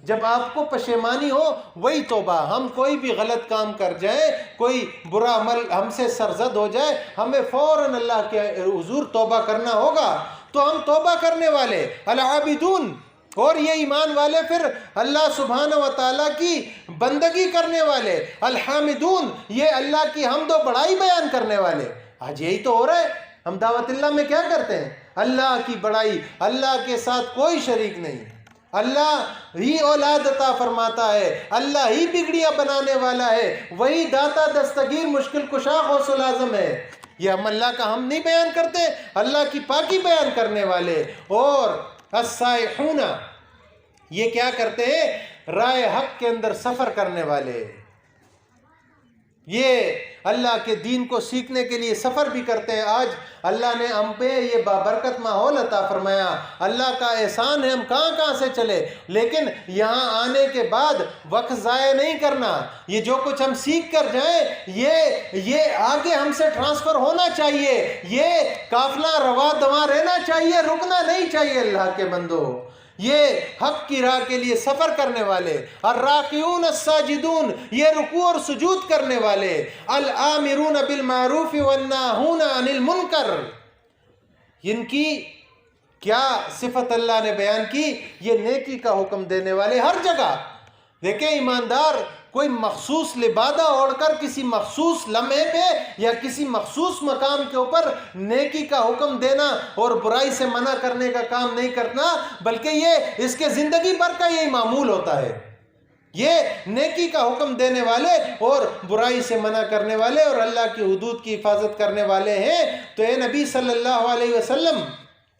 [SPEAKER 1] جب آپ کو پشیمانی ہو، وہی توبہ۔ ہم کوئی بھی غلط کام کر جائیں، کوئی برا عمل ہم سے سرزد ہو جائے، ہمیں فوراً اللہ کے حضور توبہ کرنا ہوگا۔ تو ہم توبہ کرنے والے العابدون، اور یہ ایمان والے پھر اللہ سبحانہ و تعالیٰ کی بندگی کرنے والے الحامدون، یہ اللہ کی حمد و بڑائی بیان کرنے والے۔ آج یہی تو ہو رہا ہے، ہم دعوت اللہ میں کیا کرتے ہیں؟ اللہ کی بڑائی، اللہ کے ساتھ کوئی شریک نہیں، اللہ ہی اولاد عطا فرماتا ہے، اللہ ہی بگڑیاں بنانے والا ہے، وہی داتا دستگیر مشکل کشا غوث العظم ہے۔ یہ ہم اللہ کا ہم نہیں بیان کرتے، اللہ کی پاکی بیان کرنے والے۔ اور السائحون، یہ کیا کرتے ہیں؟ راہ حق کے اندر سفر کرنے والے۔ یہ اللہ کے دین کو سیکھنے کے لیے سفر بھی کرتے ہیں. آج اللہ نے ہم پہ یہ بابرکت ماحول عطا فرمایا, اللہ کا احسان ہے, ہم کہاں کہاں سے چلے, لیکن یہاں آنے کے بعد وقت ضائع نہیں کرنا. یہ جو کچھ ہم سیکھ کر جائیں یہ آگے ہم سے ٹرانسفر ہونا چاہیے, یہ قافلہ رواں دواں رہنا چاہیے, رکنا نہیں چاہیے. اللہ کے بندو, یہ حق کی راہ کے لیے سفر کرنے والے, الراکعون الساجدون, یہ رکوع اور سجود کرنے والے, الآمرون بالمعروف والناہون عن المنکر, ان کی کیا صفت اللہ نے بیان کی؟ یہ نیکی کا حکم دینے والے ہر جگہ. دیکھیں ایماندار کوئی مخصوص لبادہ اوڑھ کر کسی مخصوص لمحے پہ یا کسی مخصوص مقام کے اوپر نیکی کا حکم دینا اور برائی سے منع کرنے کا کام نہیں کرنا, بلکہ یہ اس کے زندگی بھر کا یہی معمول ہوتا ہے. یہ نیکی کا حکم دینے والے اور برائی سے منع کرنے والے اور اللہ کی حدود کی حفاظت کرنے والے ہیں. تو اے نبی صلی اللہ علیہ وسلم,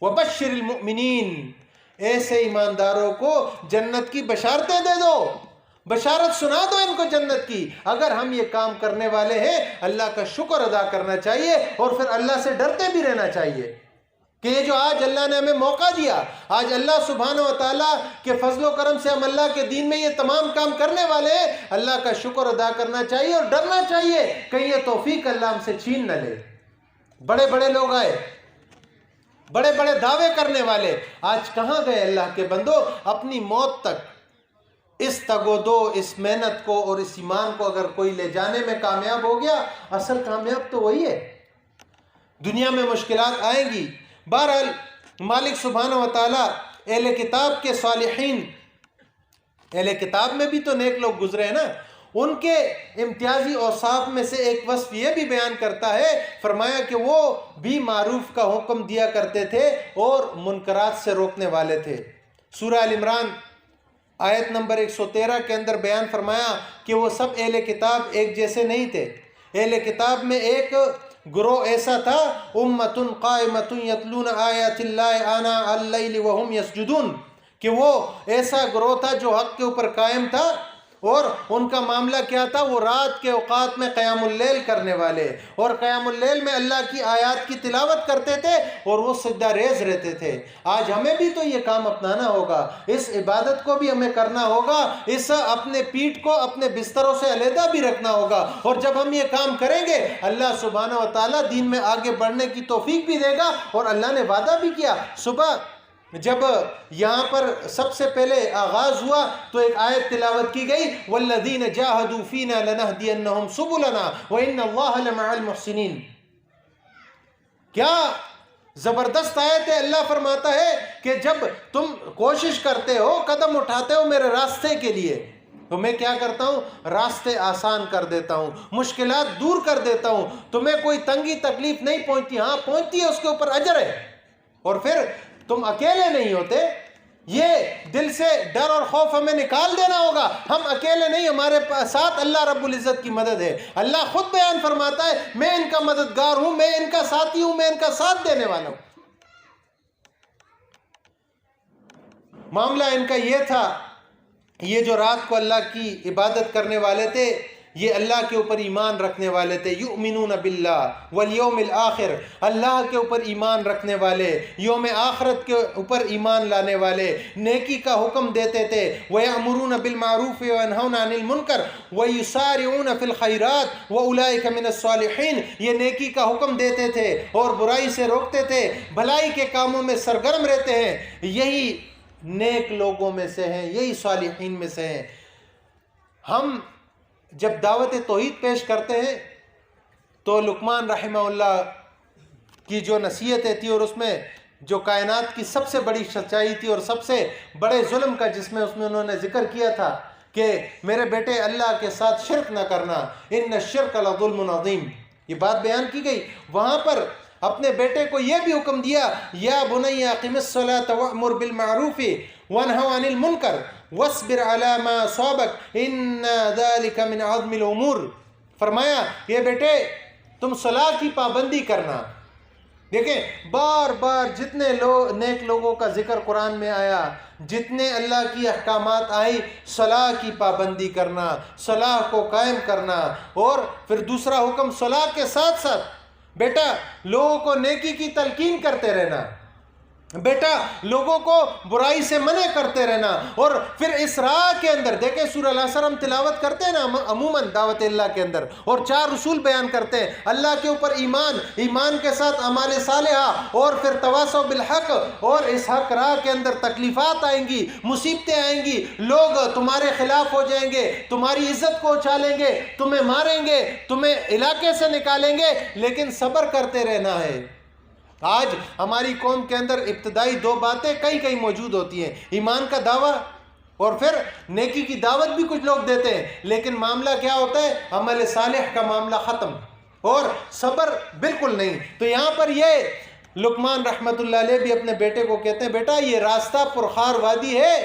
[SPEAKER 1] وبشر المؤمنین, ایسے ایمانداروں کو جنت کی بشارتیں دے دو, بشارت سنا دو ان کو جنت کی. اگر ہم یہ کام کرنے والے ہیں, اللہ کا شکر ادا کرنا چاہیے اور پھر اللہ سے ڈرتے بھی رہنا چاہیے کہ یہ جو آج اللہ نے ہمیں موقع دیا, آج اللہ سبحانہ و تعالیٰ کے فضل و کرم سے ہم اللہ کے دین میں یہ تمام کام کرنے والے ہیں, اللہ کا شکر ادا کرنا چاہیے اور ڈرنا چاہیے کہ یہ توفیق اللہ ہم سے چھین نہ لے. بڑے بڑے لوگ آئے, بڑے بڑے دعوے کرنے والے, آج کہاں گئے اللہ کے بندو؟ اپنی موت تک اس تگ و دو, اس محنت کو اور اس ایمان کو اگر کوئی لے جانے میں کامیاب ہو گیا, اصل کامیاب تو وہی ہے. دنیا میں مشکلات آئیں گی. بہرحال مالک سبحانہ و تعالیٰ اہل کتاب کے صالحین, اہل کتاب میں بھی تو نیک لوگ گزرے ہیں نا, ان کے امتیازی اوصاف میں سے ایک وصف یہ بھی بیان کرتا ہے, فرمایا کہ وہ بھی معروف کا حکم دیا کرتے تھے اور منکرات سے روکنے والے تھے. سورہ ال عمران آیت نمبر 113 کے اندر بیان فرمایا کہ وہ سب اہل کتاب ایک جیسے نہیں تھے. اہل کتاب میں ایک گروہ ایسا تھا, امۃ قائمۃ یتلون آیات اللہ آناء اللیل وہم یسجدون, کہ وہ ایسا گروہ تھا جو حق کے اوپر قائم تھا اور ان کا معاملہ کیا تھا؟ وہ رات کے اوقات میں قیام اللیل کرنے والے, اور قیام اللیل میں اللہ کی آیات کی تلاوت کرتے تھے اور وہ سجدہ ریز رہتے تھے. آج ہمیں بھی تو یہ کام اپنانا ہوگا, اس عبادت کو بھی ہمیں کرنا ہوگا, اس اپنے پیٹھ کو اپنے بستروں سے علیحدہ بھی رکھنا ہوگا. اور جب ہم یہ کام کریں گے, اللہ سبحانہ و تعالیٰ دین میں آگے بڑھنے کی توفیق بھی دے گا. اور اللہ نے وعدہ بھی کیا. صبح جب یہاں پر سب سے پہلے آغاز ہوا تو ایک آیت تلاوت کی گئی, وَالَّذِينَ جَاهَدُوا فِينَا لَنَهْدِيَنَّهُمْ سُبُلَنَا وَإِنَّ اللَّهَ لَمَعَ الْمُحْسِنِينَ. کیا زبردست آیت ہے. اللہ فرماتا ہے کہ جب تم کوشش کرتے ہو, قدم اٹھاتے ہو میرے راستے کے لیے, تو میں کیا کرتا ہوں؟ راستے آسان کر دیتا ہوں, مشکلات دور کر دیتا ہوں. تمہیں کوئی تنگی تکلیف نہیں پہنچتی, ہاں پہنچتی ہے, اس کے اوپر اجر ہے. اور پھر تم اکیلے نہیں ہوتے. یہ دل سے ڈر اور خوف ہمیں نکال دینا ہوگا. ہم اکیلے نہیں, ہمارے ساتھ اللہ رب العزت کی مدد ہے. اللہ خود بیان فرماتا ہے, میں ان کا مددگار ہوں, میں ان کا ساتھی ہوں, میں ان کا ساتھ دینے والا ہوں. معاملہ ان کا یہ تھا, یہ جو رات کو اللہ کی عبادت کرنے والے تھے, یہ اللہ کے اوپر ایمان رکھنے والے تھے. یؤمنون باللہ والیوم الآخر, اللہ کے اوپر ایمان رکھنے والے, یوم آخرت کے اوپر ایمان لانے والے, نیکی کا حکم دیتے تھے. وَيَأْمُرُونَ بِالْمَعْرُوفِ وَيَنْهَوْنَ عَنِ الْمُنْكَرِ وَيُسَارِعُونَ فِي الْخَيْرَاتِ وَأُولَئِكَ مِنَ الصَّالِحِينَ. یہ نیکی کا حکم دیتے تھے اور برائی سے روکتے تھے, بھلائی کے کاموں میں سرگرم رہتے ہیں. یہی نیک لوگوں میں سے ہیں, یہی صالحین میں سے ہیں. ہم جب دعوت توحید پیش کرتے ہیں تو لقمان رحمہ اللہ کی جو نصیحتیں تھی اور اس میں جو کائنات کی سب سے بڑی سچائی تھی اور سب سے بڑے ظلم کا جس میں انہوں نے ذکر کیا تھا کہ میرے بیٹے اللہ کے ساتھ شرک نہ کرنا, ان الشرک لظلم عظیم, یہ بات بیان کی گئی. وہاں پر اپنے بیٹے کو یہ بھی حکم دیا, یا بنی اقم الصلاۃ وامر بالمعروف وانہو عن المنکر واصبر علی ما اصابک ان ذلک من عظم الامور. فرمایا یہ بیٹے تم صلاح کی پابندی کرنا, دیکھیں بار بار جتنے نیک لوگوں کا ذکر قرآن میں آیا، جتنے اللہ کی احکامات آئی، صلاح کی پابندی کرنا، صلاح کو قائم کرنا، اور پھر دوسرا حکم صلاح کے ساتھ ساتھ بیٹا لوگوں کو نیکی کی تلقین کرتے رہنا، بیٹا لوگوں کو برائی سے منع کرتے رہنا، اور پھر اس راہ کے اندر دیکھیں سورہ العصر ہم تلاوت کرتے ہیں نا عموماً دعوت اللہ کے اندر، اور 4 اصول بیان کرتے ہیں، اللہ کے اوپر ایمان، ایمان کے ساتھ اعمال صالحہ، اور پھر تواصوا بالحق، اور اس حق راہ کے اندر تکلیفات آئیں گی، مصیبتیں آئیں گی، لوگ تمہارے خلاف ہو جائیں گے، تمہاری عزت کو اچھالیں گے، تمہیں ماریں گے، تمہیں علاقے سے نکالیں گے، لیکن صبر کرتے رہنا ہے۔ آج ہماری قوم کے اندر ابتدائی 2 باتیں کئی موجود ہوتی ہیں، ایمان کا دعویٰ اور پھر نیکی کی دعوت بھی کچھ لوگ دیتے ہیں، لیکن معاملہ کیا ہوتا ہے؟ عمل صالح کا معاملہ ختم، اور صبر بالکل نہیں۔ تو یہاں پر یہ لقمان رحمت اللہ علیہ بھی اپنے بیٹے کو کہتے ہیں، بیٹا یہ راستہ پرخار وادی ہے،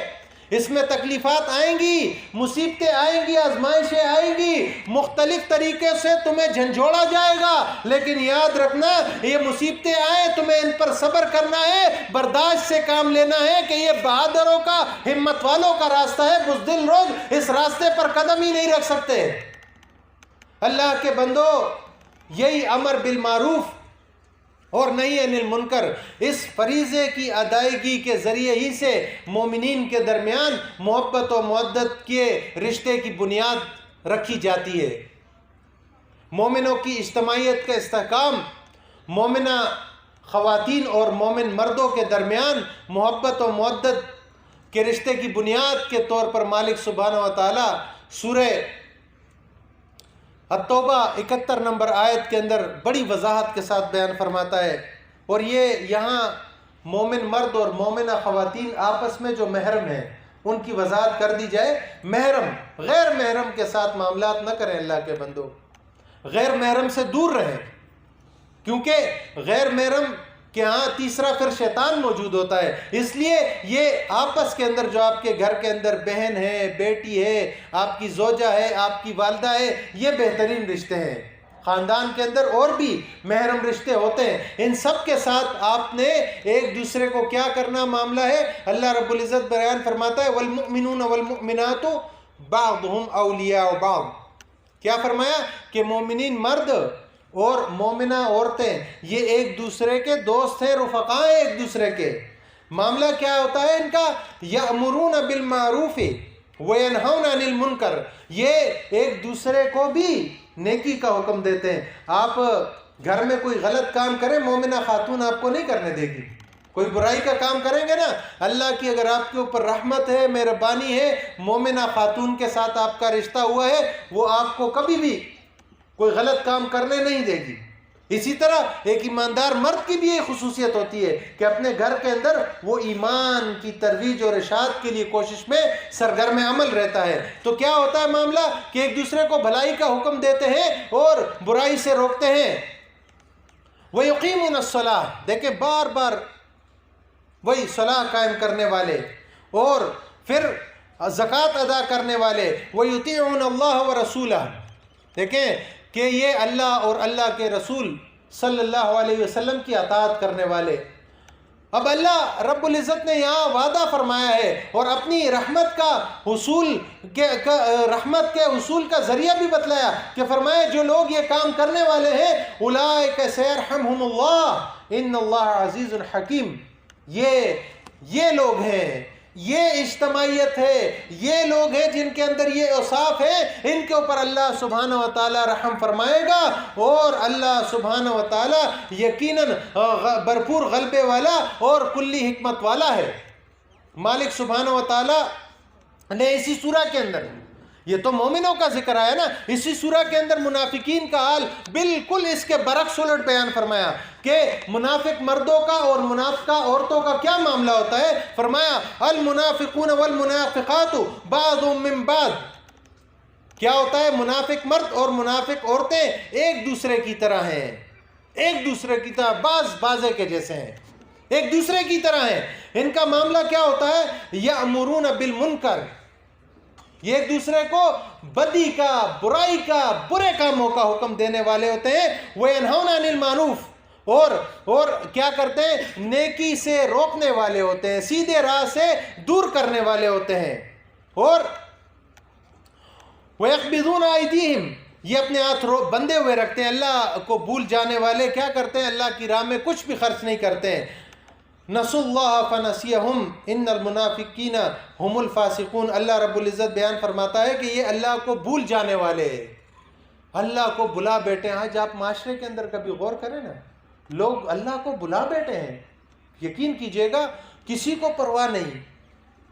[SPEAKER 1] اس میں تکلیفات آئیں گی، مصیبتیں آئیں گی، آزمائشیں آئیں گی، مختلف طریقے سے تمہیں جھنجھوڑا جائے گا، لیکن یاد رکھنا یہ مصیبتیں آئیں تمہیں ان پر صبر کرنا ہے، برداشت سے کام لینا ہے کہ یہ بہادروں کا، ہمت والوں کا راستہ ہے، بزدل لوگ اس راستے پر قدم ہی نہیں رکھ سکتے۔ اللہ کے بندو، یہی امر بالمعروف اور نہی عن المنکر، اس فریضے کی ادائیگی کے ذریعے ہی سے مومنین کے درمیان محبت و مودت کے رشتے کی بنیاد رکھی جاتی ہے۔ مومنوں کی اجتماعیت کا استحکام، مومنہ خواتین اور مومن مردوں کے درمیان محبت و مودت کے رشتے کی بنیاد کے طور پر مالک سبحانہ و تعالی سورہ التوبہ 71 نمبر آیت کے اندر بڑی وضاحت کے ساتھ بیان فرماتا ہے، اور یہ یہاں مومن مرد اور مومنہ خواتین آپس میں جو محرم ہیں ان کی وضاحت کر دی جائے۔ محرم غیر محرم کے ساتھ معاملات نہ کریں، اللہ کے بندو غیر محرم سے دور رہیں، کیونکہ غیر محرم کہ ہاں تیسرا پھر شیطان موجود ہوتا ہے، اس لیے یہ آپس کے اندر جو آپ کے گھر کے اندر بہن ہے، بیٹی ہے، آپ کی زوجہ ہے، آپ کی والدہ ہے، یہ بہترین رشتے ہیں۔ خاندان کے اندر اور بھی محرم رشتے ہوتے ہیں، ان سب کے ساتھ آپ نے ایک دوسرے کو کیا کرنا معاملہ ہے؟ اللہ رب العزت بیان فرماتا ہے والمؤمنون والمؤمنات بعضهم اولیاء بعض، کیا فرمایا؟ کہ مومنین مرد اور مومنہ عورتیں یہ ایک دوسرے کے دوست ہیں، رفقاء ہیں ایک دوسرے کے۔ معاملہ کیا ہوتا ہے ان کا؟ یأمرون بالمعروف وینہون عن المنکر، یہ ایک دوسرے کو بھی نیکی کا حکم دیتے ہیں۔ آپ گھر میں کوئی غلط کام کریں، مومنہ خاتون آپ کو نہیں کرنے دے گی۔ کوئی برائی کا کام کریں گے نا، اللہ کی اگر آپ کے اوپر رحمت ہے، مہربانی ہے، مومنہ خاتون کے ساتھ آپ کا رشتہ ہوا ہے، وہ آپ کو کبھی بھی کوئی غلط کام کرنے نہیں دے گی۔ اسی طرح ایک ایماندار مرد کی بھی یہ خصوصیت ہوتی ہے کہ اپنے گھر کے اندر وہ ایمان کی ترویج اور اشاعت کے لیے کوشش میں سرگرم عمل رہتا ہے۔ تو کیا ہوتا ہے معاملہ کہ ایک دوسرے کو بھلائی کا حکم دیتے ہیں اور برائی سے روکتے ہیں۔ وَيُقِيمُونَ الصَّلَاةَ، دیکھیں بار بار وہی صلاح قائم کرنے والے اور پھر زکوٰۃ ادا کرنے والے، وَيُطِيعُونَ اللَّهَ وَرَسُولَهُ، دیکھیں کہ یہ اللہ اور اللہ کے رسول صلی اللہ علیہ وسلم کی اطاعت کرنے والے۔ اب اللہ رب العزت نے یہاں وعدہ فرمایا ہے اور اپنی رحمت کا حصول رحمت کے حصول کا ذریعہ بھی بتلایا کہ فرمایا جو لوگ یہ کام کرنے والے ہیں اولئک سیرحمہم اللہ ان اللہ عزیز الحکیم، یہ لوگ ہیں، یہ اجتماعیت ہے، یہ لوگ ہیں جن کے اندر یہ اوصاف ہے، ان کے اوپر اللہ سبحانہ و تعالی رحم فرمائے گا، اور اللہ سبحانہ و تعالی یقیناً بھرپور غلبے والا اور کلی حکمت والا ہے۔ مالک سبحانہ و تعالی نے اسی سورہ کے اندر، یہ تو مومنوں کا ذکر آیا نا، اسی سورہ کے اندر منافقین کا حال بالکل اس کے برعکس الٹ بیان فرمایا کہ منافق مردوں کا اور منافقہ عورتوں کا کیا معاملہ ہوتا ہے۔ فرمایا المنافقون والمنافقات بعضهم من بعض، کیا ہوتا ہے؟ منافق مرد اور منافق عورتیں ایک دوسرے کی طرح ہیں، ایک دوسرے کی طرح، بازے کے جیسے ہیں، ایک دوسرے کی طرح ہیں۔ ان کا معاملہ کیا ہوتا ہے؟ یأمرون بالمنکر، یہ ایک دوسرے کو بدی کا، برائی کا، برے کاموں کا حکم دینے والے ہوتے ہیں۔ وینہون عن المعروف، اور کیا کرتے ہیں؟ نیکی سے روکنے والے ہوتے ہیں، سیدھے راہ سے دور کرنے والے ہوتے ہیں۔ اور وَيَقْبِضُونَ أَيْدِيهِمْ، یہ اپنے ہاتھ بندے ہوئے رکھتے ہیں۔ اللہ کو بھول جانے والے کیا کرتے ہیں؟ اللہ کی راہ میں کچھ بھی خرچ نہیں کرتے ہیں۔ نَسُوا اللَّهَ فَنَسِيَهُمْ إِنَّ الْمُنَافِقِينَ هُمُ الْفَاسِقُونَ۔ اللہ رب العزت بیان فرماتا ہے کہ یہ اللہ کو بھول جانے والے ہیں، اللہ کو بلا بیٹھے ہیں۔ آج آپ معاشرے کے اندر کبھی غور کریں نا، لوگ اللہ کو بلا بیٹھے ہیں، یقین کیجئے گا کسی کو پرواہ نہیں،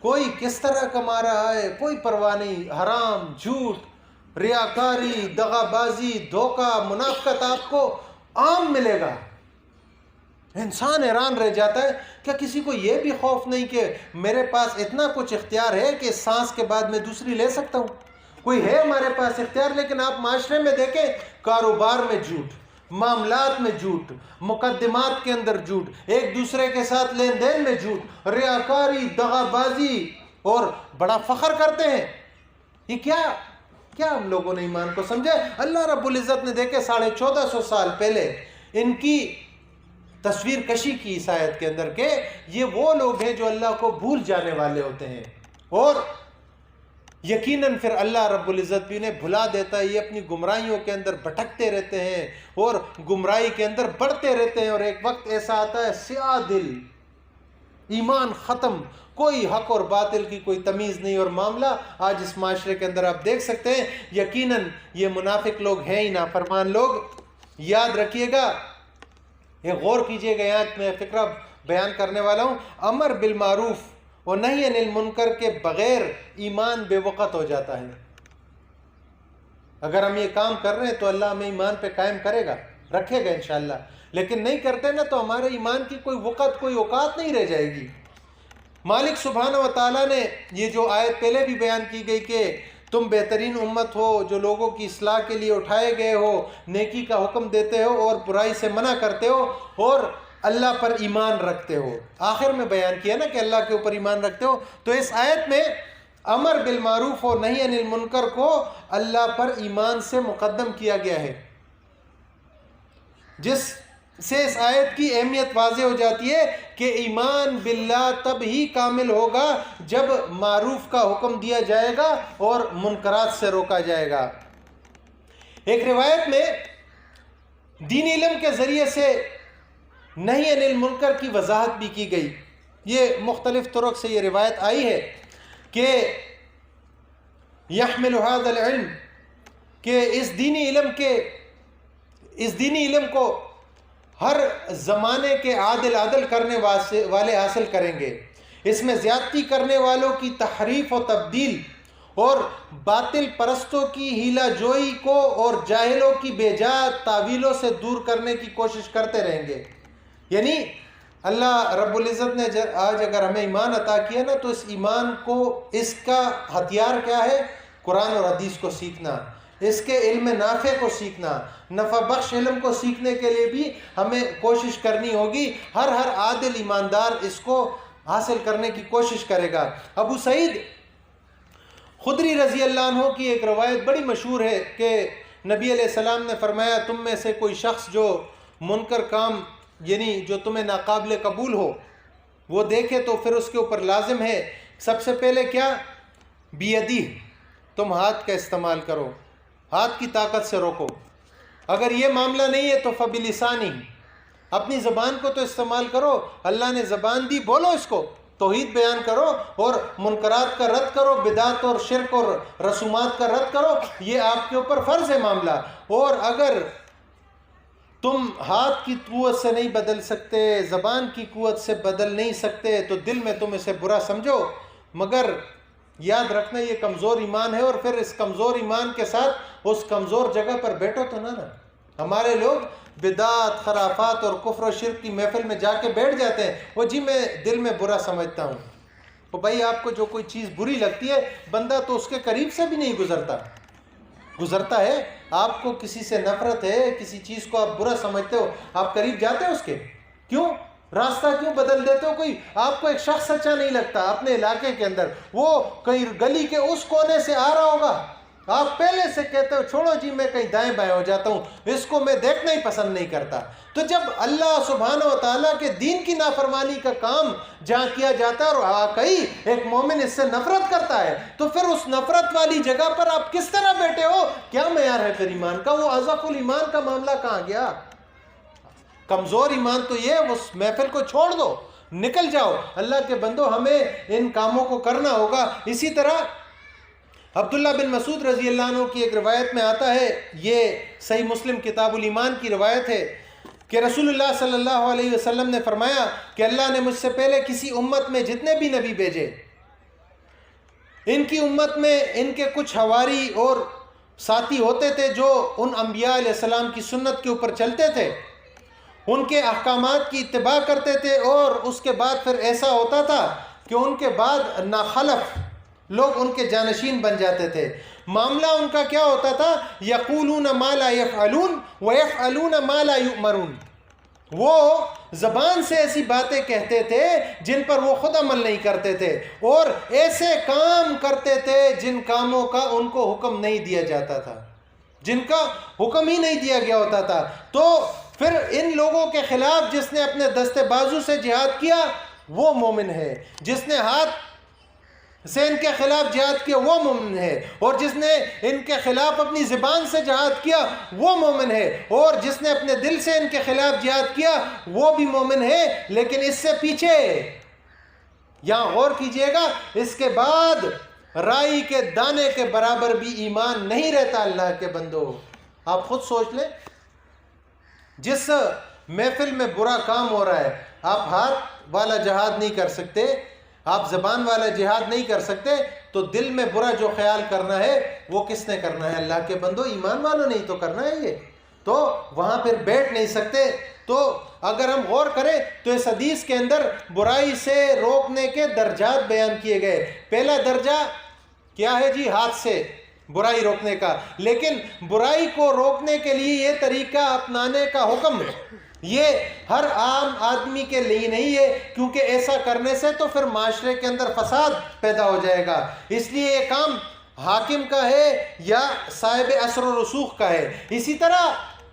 [SPEAKER 1] کوئی کس طرح کما رہا ہے کوئی پرواہ نہیں، حرام، جھوٹ، ریاکاری، دغا بازی، دھوکہ، منافقت آپ کو عام ملے گا۔ انسان حیران رہ جاتا ہے، کیا کسی کو یہ بھی خوف نہیں کہ میرے پاس اتنا کچھ اختیار ہے کہ سانس کے بعد میں دوسری لے سکتا ہوں؟ کوئی ہے ہمارے پاس اختیار؟ لیکن آپ معاشرے میں دیکھیں، کاروبار میں جھوٹ، معاملات میں جھوٹ، مقدمات کے اندر جھوٹ، ایک دوسرے کے ساتھ لین دین میں جھوٹ، ریاکاری، دغا بازی، اور بڑا فخر کرتے ہیں۔ یہ کیا ہم لوگوں نے ایمان کو سمجھا؟ اللہ رب العزت نے دیکھے 1450 سال پہلے ان کی تصویر کشی کی اس آیت کے اندر کہ یہ وہ لوگ ہیں جو اللہ کو بھول جانے والے ہوتے ہیں، اور یقیناً پھر اللہ رب العزت بھی انہیں بھلا دیتا ہے۔ یہ اپنی گمراہیوں کے اندر بھٹکتے رہتے ہیں اور گمراہی کے اندر بڑھتے رہتے ہیں، اور ایک وقت ایسا آتا ہے سیاہ دل، ایمان ختم، کوئی حق اور باطل کی کوئی تمیز نہیں۔ اور معاملہ آج اس معاشرے کے اندر آپ دیکھ سکتے ہیں، یقیناً یہ منافق لوگ ہیں ہی نافرمان لوگ۔ یاد رکھیے گا، یہ غور کیجئے گا، یہاں میں فکرہ بیان کرنے والا ہوں، امر بالمعروف اور نہی عن المنکر کے بغیر ایمان بے وقت ہو جاتا ہے۔ اگر ہم یہ کام کر رہے ہیں تو اللہ ہمیں ایمان پہ قائم کرے گا، رکھے گا انشاءاللہ، لیکن نہیں کرتے نا تو ہمارے ایمان کی کوئی وقت، کوئی اوقات نہیں رہ جائے گی۔ مالک سبحانہ و تعالیٰ نے یہ جو آیت پہلے بھی بیان کی گئی کہ تم بہترین امت ہو جو لوگوں کی اصلاح کے لیے اٹھائے گئے ہو، نیکی کا حکم دیتے ہو اور برائی سے منع کرتے ہو، اور اللہ پر ایمان رکھتے ہو۔ آخر میں بیان کیا نا کہ اللہ کے اوپر ایمان رکھتے ہو، تو اس آیت میں امر بالمعروف اور نہی عن المنکر کو اللہ پر ایمان سے مقدم کیا گیا ہے، جس سے اس آیت کی اہمیت واضح ہو جاتی ہے کہ ایمان باللہ تب ہی کامل ہوگا جب معروف کا حکم دیا جائے گا اور منکرات سے روکا جائے گا۔ ایک روایت میں دینی علم کے ذریعے سے نہی عن المنکر کی وضاحت بھی کی گئی۔ یہ مختلف طرق سے یہ روایت آئی ہے کہ یحمل هذا العلم، کہ اس دینی علم کو ہر زمانے کے عادل کرنے والے حاصل کریں گے۔ اس میں زیادتی کرنے والوں کی تحریف و تبدیل اور باطل پرستوں کی ہیلہ جوئی کو اور جاہلوں کی بے جا تعویلوں سے دور کرنے کی کوشش کرتے رہیں گے۔ یعنی اللہ رب العزت نے آج اگر ہمیں ایمان عطا کیا نا، تو اس ایمان کو، اس کا ہتھیار کیا ہے؟ قرآن اور حدیث کو سیکھنا، اس کے علم نافع کو سیکھنا، نفع بخش علم کو سیکھنے کے لیے بھی ہمیں کوشش کرنی ہوگی۔ ہر عادل ایماندار اس کو حاصل کرنے کی کوشش کرے گا۔ ابو سعید خدری رضی اللہ عنہ کی ایک روایت بڑی مشہور ہے کہ نبی علیہ السلام نے فرمایا، تم میں سے کوئی شخص جو منکر کام، یعنی جو تمہیں ناقابل قبول ہو، وہ دیکھے تو پھر اس کے اوپر لازم ہے سب سے پہلے کیا؟ بیدی، تم ہاتھ کا استعمال کرو، ہاتھ کی طاقت سے روکو۔ اگر یہ معاملہ نہیں ہے تو فبلسانی، اپنی زبان کو تو استعمال کرو، اللہ نے زبان دی، بولو، اس کو توحید بیان کرو اور منکرات کا رد کرو، بدعت اور شرک اور رسومات کا رد کرو، یہ آپ کے اوپر فرض ہے معاملہ۔ اور اگر تم ہاتھ کی قوت سے نہیں بدل سکتے، زبان کی قوت سے بدل نہیں سکتے، تو دل میں تم اسے برا سمجھو، مگر یاد رکھنا یہ کمزور ایمان ہے، اور پھر اس کمزور ایمان کے ساتھ اس کمزور جگہ پر بیٹھو تو نہ۔ ہمارے لوگ بدعت، خرافات اور کفر و شرک کی محفل میں جا کے بیٹھ جاتے ہیں، وہ جی میں دل میں برا سمجھتا ہوں۔ تو بھائی آپ کو جو کوئی چیز بری لگتی ہے، بندہ تو اس کے قریب سے بھی نہیں گزرتا ہے۔ آپ کو کسی سے نفرت ہے، کسی چیز کو آپ برا سمجھتے ہو، آپ قریب جاتے ہو اس کے؟ کیوں؟ راستہ کیوں بدل دیتے ہو؟ کوئی آپ کو ایک شخص اچھا نہیں لگتا اپنے علاقے کے اندر، وہ کہیں گلی کے اس کونے سے آ رہا ہوگا، آپ پہلے سے کہتے ہو چھوڑو جی میں کہیں دائیں بائیں ہو جاتا ہوں, اس کو میں دیکھنا ہی پسند نہیں کرتا. تو جب اللہ سبحانہ و تعالیٰ کے دین کی نافرمانی کا کام جہاں کیا جاتا ہے اور واقعی ایک مومن اس سے نفرت کرتا ہے, تو پھر اس نفرت والی جگہ پر آپ کس طرح بیٹھے ہو؟ کیا معیار ہے پھر ایمان کا؟ وہ اضعف الایمان کا معاملہ کہاں گیا؟ کمزور ایمان تو یہ اس محفل کو چھوڑ دو, نکل جاؤ. اللہ کے بندو ہمیں ان کاموں کو کرنا ہوگا. اسی طرح عبداللہ بن مسعود رضی اللہ عنہ کی ایک روایت میں آتا ہے, یہ صحیح مسلم کتاب الایمان کی روایت ہے, کہ رسول اللہ صلی اللہ علیہ وسلم نے فرمایا کہ اللہ نے مجھ سے پہلے کسی امت میں جتنے بھی نبی بھیجے, ان کی امت میں ان کے کچھ حواری اور ساتھی ہوتے تھے جو ان انبیاء علیہ السلام کی سنت کے اوپر چلتے تھے, ان کے احکامات کی اتباع کرتے تھے, اور اس کے بعد پھر ایسا ہوتا تھا کہ ان کے بعد ناخلف لوگ ان کے جانشین بن جاتے تھے. معاملہ ان کا کیا ہوتا تھا؟ یقولون ما لا یفعلون ویفعلون ما لا یؤمرون. وہ زبان سے ایسی باتیں کہتے تھے جن پر وہ خود عمل نہیں کرتے تھے, اور ایسے کام کرتے تھے جن کاموں کا ان کو حکم نہیں دیا جاتا تھا, جن کا حکم ہی نہیں دیا گیا ہوتا تھا. تو پھر ان لوگوں کے خلاف جس نے اپنے دستے بازو سے جہاد کیا وہ مومن ہے, جس نے ہاتھ سے ان کے خلاف جہاد کیا وہ مومن ہے, اور جس نے ان کے خلاف اپنی زبان سے جہاد کیا وہ مومن ہے, اور جس نے اپنے دل سے ان کے خلاف جہاد کیا وہ بھی مومن ہے. لیکن اس سے پیچھے یہاں غور کیجئے گا, اس کے بعد رائی کے دانے کے برابر بھی ایمان نہیں رہتا. اللہ کے بندو آپ خود سوچ لیں, جس محفل میں برا کام ہو رہا ہے, آپ ہاتھ والا جہاد نہیں کر سکتے, آپ زبان والا جہاد نہیں کر سکتے, تو دل میں برا جو خیال کرنا ہے وہ کس نے کرنا ہے؟ اللہ کے بندو ایمان والوں نے ہی تو کرنا ہے. یہ تو وہاں پھر بیٹھ نہیں سکتے. تو اگر ہم غور کریں تو اس حدیث کے اندر برائی سے روکنے کے درجات بیان کیے گئے. پہلا درجہ کیا ہے جی؟ ہاتھ سے برائی روکنے کا. لیکن برائی کو روکنے کے لیے یہ طریقہ اپنانے کا حکم یہ ہر عام آدمی کے لیے نہیں ہے, کیونکہ ایسا کرنے سے تو پھر معاشرے کے اندر فساد پیدا ہو جائے گا. اس لیے یہ کام حاکم کا ہے یا صاحب اثر و رسوخ کا ہے. اسی طرح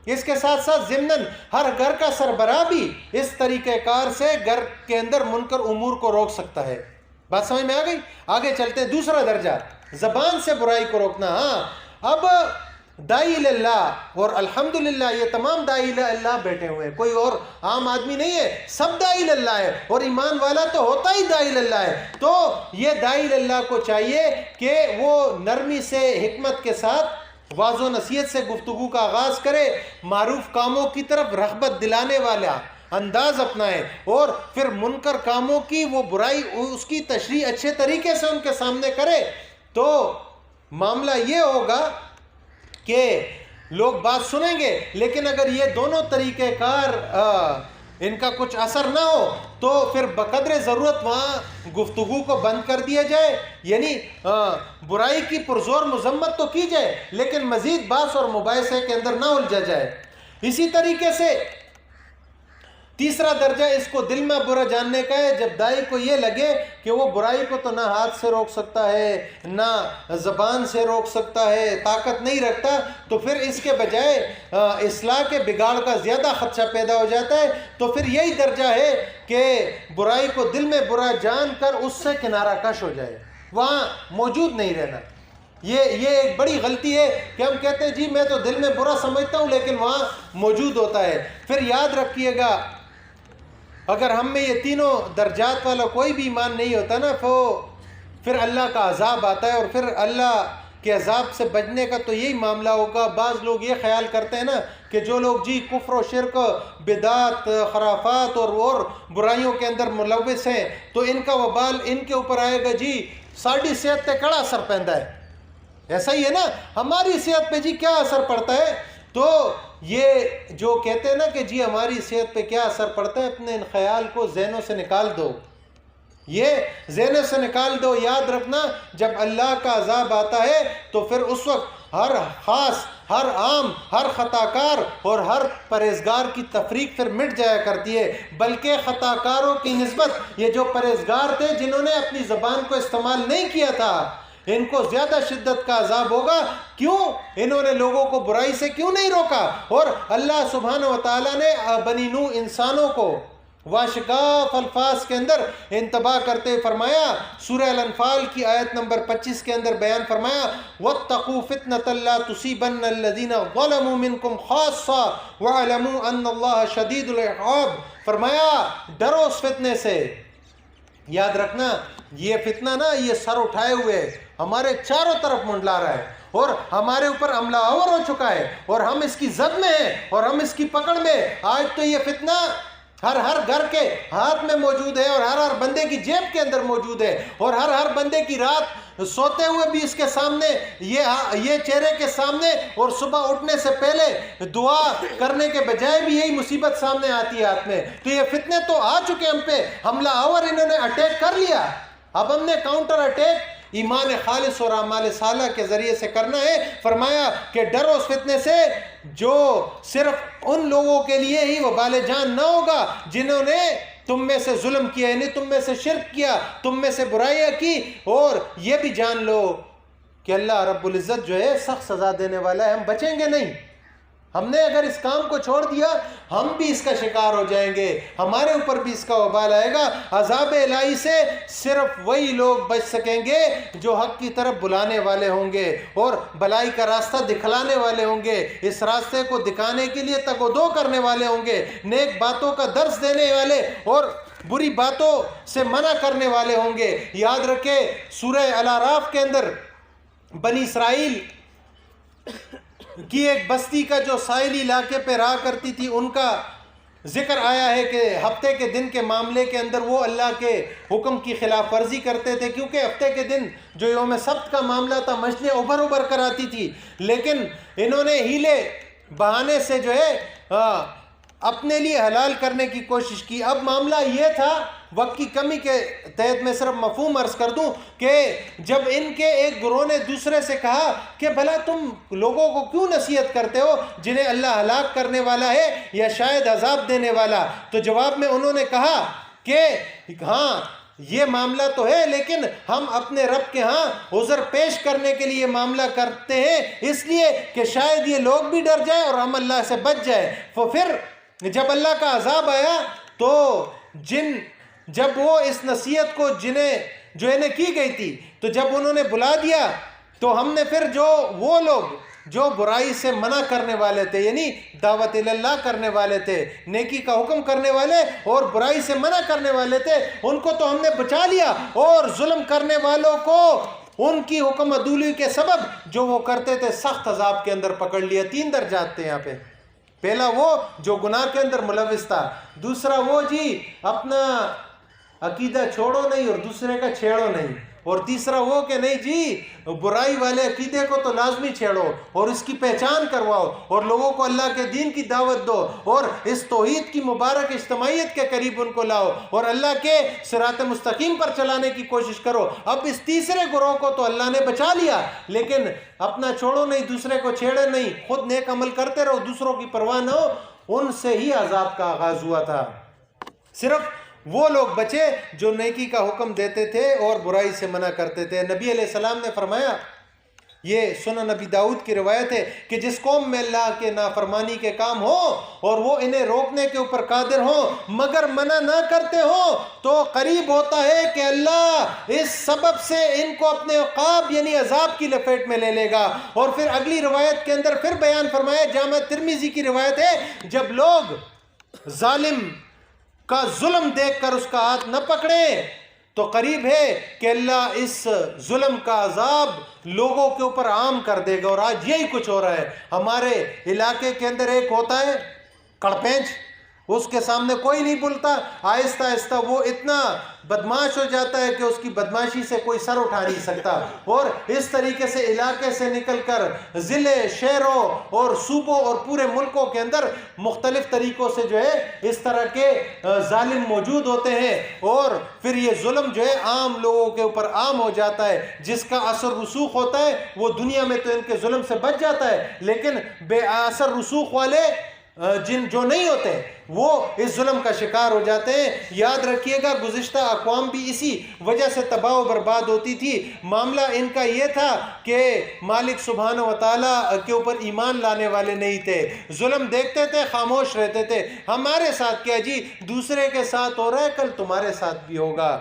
[SPEAKER 1] اس کے ساتھ ساتھ ضمناً ہر گھر کا سربراہ بھی اس طریقہ کار سے گھر کے اندر منکر امور کو روک سکتا ہے. بات سمجھ میں آ گئی؟ آگے چلتے ہیں. دوسرا درجہ زبان سے برائی کو روکنا. ہاں اب داعی اللہ, اور الحمدللہ یہ تمام داعی اللہ بیٹھے ہوئے ہیں, کوئی اور عام آدمی نہیں ہے, سب داعی اللہ ہے, اور ایمان والا تو ہوتا ہی داعی اللہ ہے. تو یہ داعی اللہ کو چاہیے کہ وہ نرمی سے حکمت کے ساتھ واض و نصیحت سے گفتگو کا آغاز کرے, معروف کاموں کی طرف رغبت دلانے والا انداز اپنائے, اور پھر منکر کاموں کی وہ برائی اس کی تشریح اچھے طریقے سے ان کے سامنے کرے. تو معاملہ یہ ہوگا کہ لوگ بات سنیں گے, لیکن اگر یہ دونوں طریقہ کار ان کا کچھ اثر نہ ہو تو پھر بقدر ضرورت وہاں گفتگو کو بند کر دیا جائے. یعنی برائی کی پرزور مذمت تو کی جائے, لیکن مزید بحث اور مباحثے کے اندر نہ الجھا جائے. اسی طریقے سے تیسرا درجہ اس کو دل میں برا جاننے کا ہے. جب دائی کو یہ لگے کہ وہ برائی کو تو نہ ہاتھ سے روک سکتا ہے نہ زبان سے روک سکتا ہے, طاقت نہیں رکھتا, تو پھر اس کے بجائے اصلاح کے بگاڑ کا زیادہ خدشہ پیدا ہو جاتا ہے. تو پھر یہی درجہ ہے کہ برائی کو دل میں برا جان کر اس سے کنارہ کش ہو جائے, وہاں موجود نہیں رہنا. یہ ایک بڑی غلطی ہے کہ ہم کہتے ہیں جی میں تو دل میں برا سمجھتا ہوں لیکن وہاں موجود ہوتا ہے. پھر یاد رکھیے گا, اگر ہم میں یہ تینوں درجات والا کوئی بھی ایمان نہیں ہوتا نا, تو پھر اللہ کا عذاب آتا ہے, اور پھر اللہ کے عذاب سے بچنے کا تو یہی معاملہ ہوگا. بعض لوگ یہ خیال کرتے ہیں نا کہ جو لوگ جی کفر و شرک, بدعت, خرافات اور برائیوں کے اندر ملوث ہیں تو ان کا وبال ان کے اوپر آئے گا. جی ساڑی صحت پہ کڑا اثر پیندا ہے, ایسا ہی ہے نا, ہماری صحت پہ جی کیا اثر پڑتا ہے. تو یہ جو کہتے ہیں نا کہ جی ہماری صحت پہ کیا اثر پڑتا ہے, اپنے ان خیال کو ذہنوں سے نکال دو, یہ ذہنوں سے نکال دو. یاد رکھنا جب اللہ کا عذاب آتا ہے تو پھر اس وقت ہر خاص, ہر عام, ہر خطا کار اور ہر پرہیزگار کی تفریق پھر مٹ جایا کرتی ہے. بلکہ خطا کاروں کی نسبت یہ جو پرہیزگار تھے جنہوں نے اپنی زبان کو استعمال نہیں کیا تھا, ان کو زیادہ شدت کا عذاب ہوگا. کیوں؟ انہوں نے لوگوں کو برائی سے کیوں نہیں روکا؟ اور اللہ سبحانہ و تعالیٰ نے بنی نوح انسانوں کو واشگاف الفاظ کے اندر انتباہ کرتے فرمایا، سورہ الانفال کی آیت نمبر 25 کے اندر بیان فرمایا، وَاتَّقُوا فِتْنَةً لَا تُصِيبَنَّ الَّذِينَ ظَلَمُوا مِنْكُمْ خَاصَّةً وَاعْلَمُوا أَنَّ اللَّهَ شَدِيدُ الْعِقَابِ. فرمایا ڈرو اس فتنے سے. یاد رکھنا یہ فتنہ نا یہ سر اٹھائے ہوئے ہمارے چاروں طرف منڈلا رہا ہے اور ہمارے اوپر عملہ آور ہو چکا ہے اور ہم اس کی زد میں ہیں اور ہم اس کی پکڑ میں. آج تو یہ فتنہ ہر گھر کے ہاتھ میں موجود ہے اور ہر بندے کی جیب کے اندر موجود ہے اور ہر بندے کی رات سوتے ہوئے بھی اس کے سامنے یہ چہرے کے سامنے اور صبح اٹھنے سے پہلے دعا کرنے کے بجائے بھی یہی مصیبت سامنے آتی ہے ہاتھ میں. تو یہ فتنے تو آ چکے ہم پہ، حملہ آور انہوں نے اٹیک کر لیا. اب ہم نے کاؤنٹر اٹیک ایمان خالص اور اعمال صالحہ کے ذریعے سے کرنا ہے. فرمایا کہ ڈرو اس فتنے سے جو صرف ان لوگوں کے لیے ہی وبال جان نہ ہوگا جنہوں نے تم میں سے ظلم کیا، یعنی تم میں سے شرک کیا، تم میں سے برائیاں کی. اور یہ بھی جان لو کہ اللہ رب العزت جو ہے سخت سزا دینے والا ہے، ہم بچیں گے نہیں. ہم نے اگر اس کام کو چھوڑ دیا ہم بھی اس کا شکار ہو جائیں گے، ہمارے اوپر بھی اس کا وبال آئے گا. عذاب الہی سے صرف وہی لوگ بچ سکیں گے جو حق کی طرف بلانے والے ہوں گے اور بلائی کا راستہ دکھلانے والے ہوں گے، اس راستے کو دکھانے کے لیے تگ و دو کرنے والے ہوں گے، نیک باتوں کا درس دینے والے اور بری باتوں سے منع کرنے والے ہوں گے. یاد رکھے سورہ الاعراف کے اندر بنی اسرائیل کی ایک بستی کا جو ساحلی علاقے پہ رہا کرتی تھی ان کا ذکر آیا ہے کہ ہفتے کے دن کے معاملے کے اندر وہ اللہ کے حکم کی خلاف ورزی کرتے تھے، کیونکہ ہفتے کے دن جو یوم سبت کا معاملہ تھا مچھلیاں ابھر کر آتی تھی، لیکن انہوں نے ہیلے بہانے سے جو ہے اپنے لیے حلال کرنے کی کوشش کی. اب معاملہ یہ تھا، وقت کی کمی کے تحت میں صرف مفہوم عرض کر دوں کہ جب ان کے ایک گروہ نے دوسرے سے کہا کہ بھلا تم لوگوں کو کیوں نصیحت کرتے ہو جنہیں اللہ ہلاک کرنے والا ہے یا شاید عذاب دینے والا، تو جواب میں انہوں نے کہا کہ ہاں یہ معاملہ تو ہے لیکن ہم اپنے رب کے ہاں عذر پیش کرنے کے لیے معاملہ کرتے ہیں اس لیے کہ شاید یہ لوگ بھی ڈر جائیں اور ہم اللہ سے بچ جائیں. تو پھر جب اللہ کا عذاب آیا تو جب وہ اس نصیحت کو جو انہیں کی گئی تھی تو جب انہوں نے بلا دیا تو ہم نے پھر وہ لوگ جو برائی سے منع کرنے والے تھے، یعنی دعوت اللہ کرنے والے تھے، نیکی کا حکم کرنے والے اور برائی سے منع کرنے والے تھے، ان کو تو ہم نے بچا لیا اور ظلم کرنے والوں کو ان کی حکم عدولی کے سبب جو وہ کرتے تھے سخت عذاب کے اندر پکڑ لیا. 3 درجات تھے یہاں پہ. پہلا وہ جو گناہ کے اندر ملوث تھا، دوسرا وہ اپنا عقیدہ چھوڑو نہیں اور دوسرے کا چھیڑو نہیں، اور تیسرا وہ کہ نہیں برائی والے عقیدے کو تو لازمی چھیڑو اور اس کی پہچان کرواؤ اور لوگوں کو اللہ کے دین کی دعوت دو اور اس توحید کی مبارک اجتماعیت کے قریب ان کو لاؤ اور اللہ کے صراط مستقیم پر چلانے کی کوشش کرو. اب اس تیسرے گروہ کو تو اللہ نے بچا لیا، لیکن اپنا چھوڑو نہیں، دوسرے کو چھیڑے نہیں، خود نیک عمل کرتے رہو، دوسروں کی پرواہ نہ ہو. ان سے ہی عذاب کا آغاز ہوا تھا. صرف وہ لوگ بچے جو نیکی کا حکم دیتے تھے اور برائی سے منع کرتے تھے. نبی علیہ السلام نے فرمایا، یہ سنن نبی داؤد کی روایت ہے کہ جس قوم میں اللہ کے نافرمانی کے کام ہو اور وہ انہیں روکنے کے اوپر قادر ہوں مگر منع نہ کرتے ہوں تو قریب ہوتا ہے کہ اللہ اس سبب سے ان کو اپنے عقاب یعنی عذاب کی لپیٹ میں لے لے گا. اور پھر اگلی روایت کے اندر پھر بیان فرمایا، جامع ترمذی کی روایت ہے، جب لوگ ظالم کا ظلم دیکھ کر اس کا ہاتھ نہ پکڑے تو قریب ہے کہ اللہ اس ظلم کا عذاب لوگوں کے اوپر عام کر دے گا. اور آج یہی کچھ ہو رہا ہے. ہمارے علاقے کے اندر ایک ہوتا ہے کڑپینچ، اس کے سامنے کوئی نہیں بولتا، آہستہ آہستہ وہ اتنا بدماش ہو جاتا ہے کہ اس کی بدماشی سے کوئی سر اٹھا نہیں سکتا. اور اس طریقے سے علاقے سے نکل کر ضلع، شہروں اور صوبوں اور پورے ملکوں کے اندر مختلف طریقوں سے جو ہے اس طرح کے ظالم موجود ہوتے ہیں اور پھر یہ ظلم جو ہے عام لوگوں کے اوپر عام ہو جاتا ہے. جس کا اثر رسوخ ہوتا ہے وہ دنیا میں تو ان کے ظلم سے بچ جاتا ہے، لیکن بے اثر رسوخ والے جو نہیں ہوتے وہ اس ظلم کا شکار ہو جاتے ہیں۔ یاد رکھیے گا گزشتہ اقوام بھی اسی وجہ سے تباہ و برباد ہوتی تھی۔ معاملہ ان کا یہ تھا کہ مالک سبحانہ و تعالیٰ کے اوپر ایمان لانے والے نہیں تھے، ظلم دیکھتے تھے، خاموش رہتے تھے۔ ہمارے ساتھ کیا جی، دوسرے کے ساتھ ہو رہا ہے، کل تمہارے ساتھ بھی ہوگا۔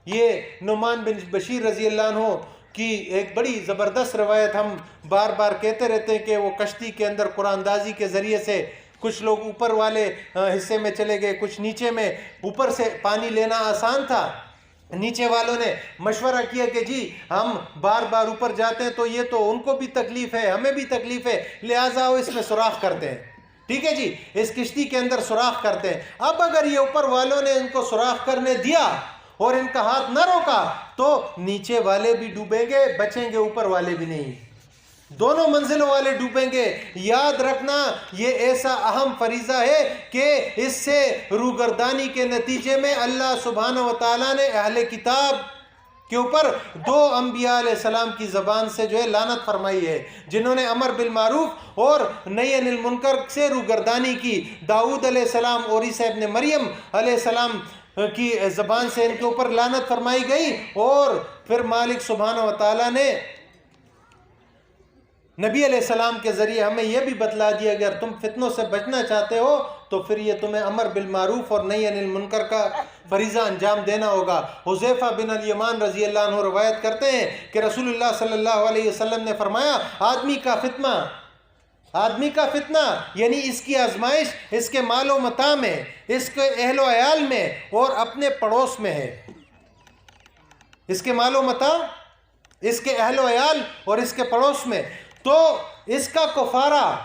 [SPEAKER 1] یہ نعمان بن بشیر رضی اللہ عنہ کی ایک بڑی زبردست روایت ہم بار بار کہتے رہتے ہیں کہ وہ کشتی کے اندر قرآن اندازی کے ذریعے سے کچھ لوگ اوپر والے حصے میں چلے گئے، کچھ نیچے میں۔ اوپر سے پانی لینا آسان تھا، نیچے والوں نے مشورہ کیا کہ جی ہم بار بار اوپر جاتے ہیں تو یہ تو ان کو بھی تکلیف ہے، ہمیں بھی تکلیف ہے، لہٰذا وہ اس میں سوراخ کرتے ہیں۔ ٹھیک ہے جی، اس کشتی کے اندر سوراخ کرتے ہیں۔ اب اگر یہ اوپر والوں نے ان کو سوراخ کرنے دیا اور ان کا ہاتھ نہ روکا تو نیچے والے بھی ڈوبیں گے، بچیں گے اوپر والے بھی نہیں، دونوں منزلوں والے ڈوبیں گے۔ یاد رکھنا یہ ایسا اہم فریضہ ہے کہ اس سے روگردانی کے نتیجے میں اللہ سبحانہ و تعالیٰ نے اہل کتاب کے اوپر 2 انبیاء علیہ السلام کی زبان سے جو ہے لعنت فرمائی ہے، جنہوں نے امر بالمعروف اور نہی عن المنکر سے روگردانی کی۔ داؤد علیہ السلام اور عیسیٰ ابن مریم علیہ السلام کی زبان سے ان کے اوپر لعنت فرمائی گئی، اور پھر مالک سبحانہ و تعالیٰ نے نبی علیہ السلام کے ذریعے ہمیں یہ بھی بتلا دیا کہ اگر تم فتنوں سے بچنا چاہتے ہو تو پھر یہ تمہیں امر بالمعروف اور نہی عن المنکر کا فریضہ انجام دینا ہوگا۔ حذیفہ بن الیمان رضی اللہ عنہ روایت کرتے ہیں کہ رسول اللہ صلی اللہ علیہ وسلم نے فرمایا، آدمی کا فتنہ یعنی اس کی آزمائش اس کے مال و متاع میں، اس کے اہل و عیال میں اور اپنے پڑوس میں ہے۔ اس کے مال و متاع، اس کے اہل و عیال اور اس کے پڑوس میں۔ تو اس کا کفارہ،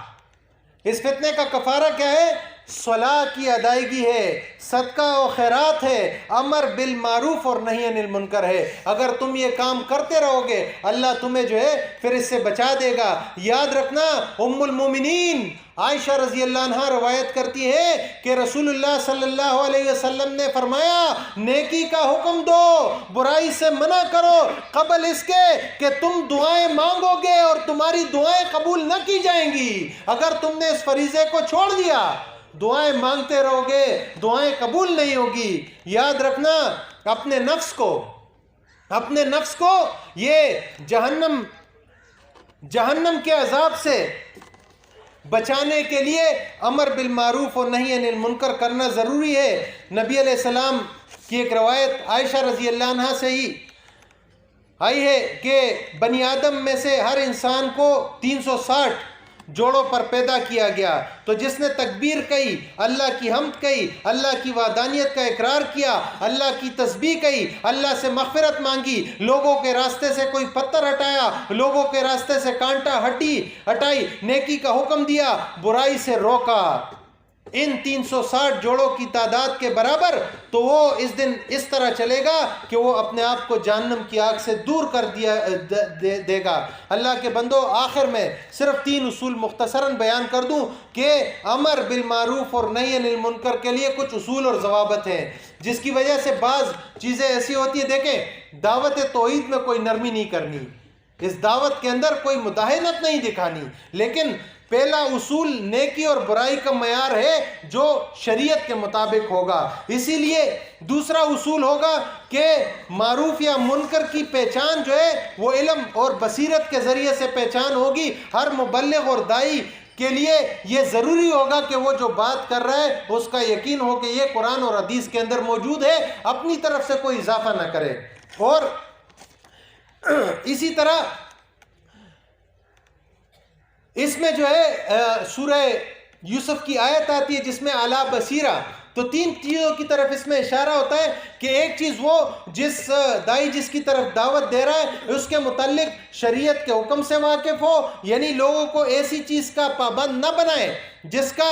[SPEAKER 1] اس فتنے کا کفارہ کیا ہے؟ صلاح کی ادائیگی ہے، صدقہ و خیرات ہے، امر بالمعروف اور نہی عن المنکر ہے۔ اگر تم یہ کام کرتے رہو گے اللہ تمہیں جو ہے پھر اس سے بچا دے گا۔ یاد رکھنا ام المومنین عائشہ رضی اللہ عنہ روایت کرتی ہے کہ رسول اللہ صلی اللہ علیہ وسلم نے فرمایا، نیکی کا حکم دو، برائی سے منع کرو، قبل اس کے کہ تم دعائیں مانگو گے اور تمہاری دعائیں قبول نہ کی جائیں گی۔ اگر تم نے اس فریضے کو چھوڑ دیا، دعائیں مانگتے رہو گے، دعائیں قبول نہیں ہوگی۔ یاد رکھنا اپنے نفس کو یہ جہنم کے عذاب سے بچانے کے لیے امر بالمعروف اور نہی عن المنکر کرنا ضروری ہے۔ نبی علیہ السلام کی ایک روایت عائشہ رضی اللہ عنہ سے ہی آئی ہے کہ بنی آدم میں سے ہر انسان کو 360 جوڑوں پر پیدا کیا گیا، تو جس نے تکبیر کہی، اللہ کی حمد کہی، اللہ کی وحدانیت کا اقرار کیا، اللہ کی تسبیح کہی، اللہ سے مغفرت مانگی، لوگوں کے راستے سے کوئی پتھر ہٹایا، لوگوں کے راستے سے کانٹا ہٹائی، نیکی کا حکم دیا، برائی سے روکا، ان 360 جوڑوں کی تعداد کے برابر، تو وہ اس دن اس طرح چلے گا کہ وہ اپنے آپ کو جہنم کی آگ سے دور کر دے گا۔ اللہ کے بندو، آخر میں صرف 3 اصول مختصراً بیان کر دوں کہ امر بالمعروف اور نہی عن المنکر کے لیے کچھ اصول اور ضوابط ہیں، جس کی وجہ سے بعض چیزیں ایسی ہوتی ہیں۔ دیکھیں، دعوت توحید میں کوئی نرمی نہیں کرنی، اس دعوت کے اندر کوئی مداہنت نہیں دکھانی، لیکن پہلا اصول نیکی اور برائی کا معیار ہے جو شریعت کے مطابق ہوگا۔ اسی لیے دوسرا اصول ہوگا کہ معروف یا منکر کی پہچان جو ہے وہ علم اور بصیرت کے ذریعے سے پہچان ہوگی۔ ہر مبلغ اور داعی کے لیے یہ ضروری ہوگا کہ وہ جو بات کر رہا ہے اس کا یقین ہو کہ یہ قرآن اور حدیث کے اندر موجود ہے، اپنی طرف سے کوئی اضافہ نہ کرے۔ اور اسی طرح اس میں جو ہے سورہ یوسف کی آیت آتی ہے جس میں اعلیٰ بصیرہ، تو 3 چیزوں کی طرف اس میں اشارہ ہوتا ہے کہ ایک چیز وہ جس داعی جس کی طرف دعوت دے رہا ہے اس کے متعلق شریعت کے حکم سے واقف ہو، یعنی لوگوں کو ایسی چیز کا پابند نہ بنائے جس کا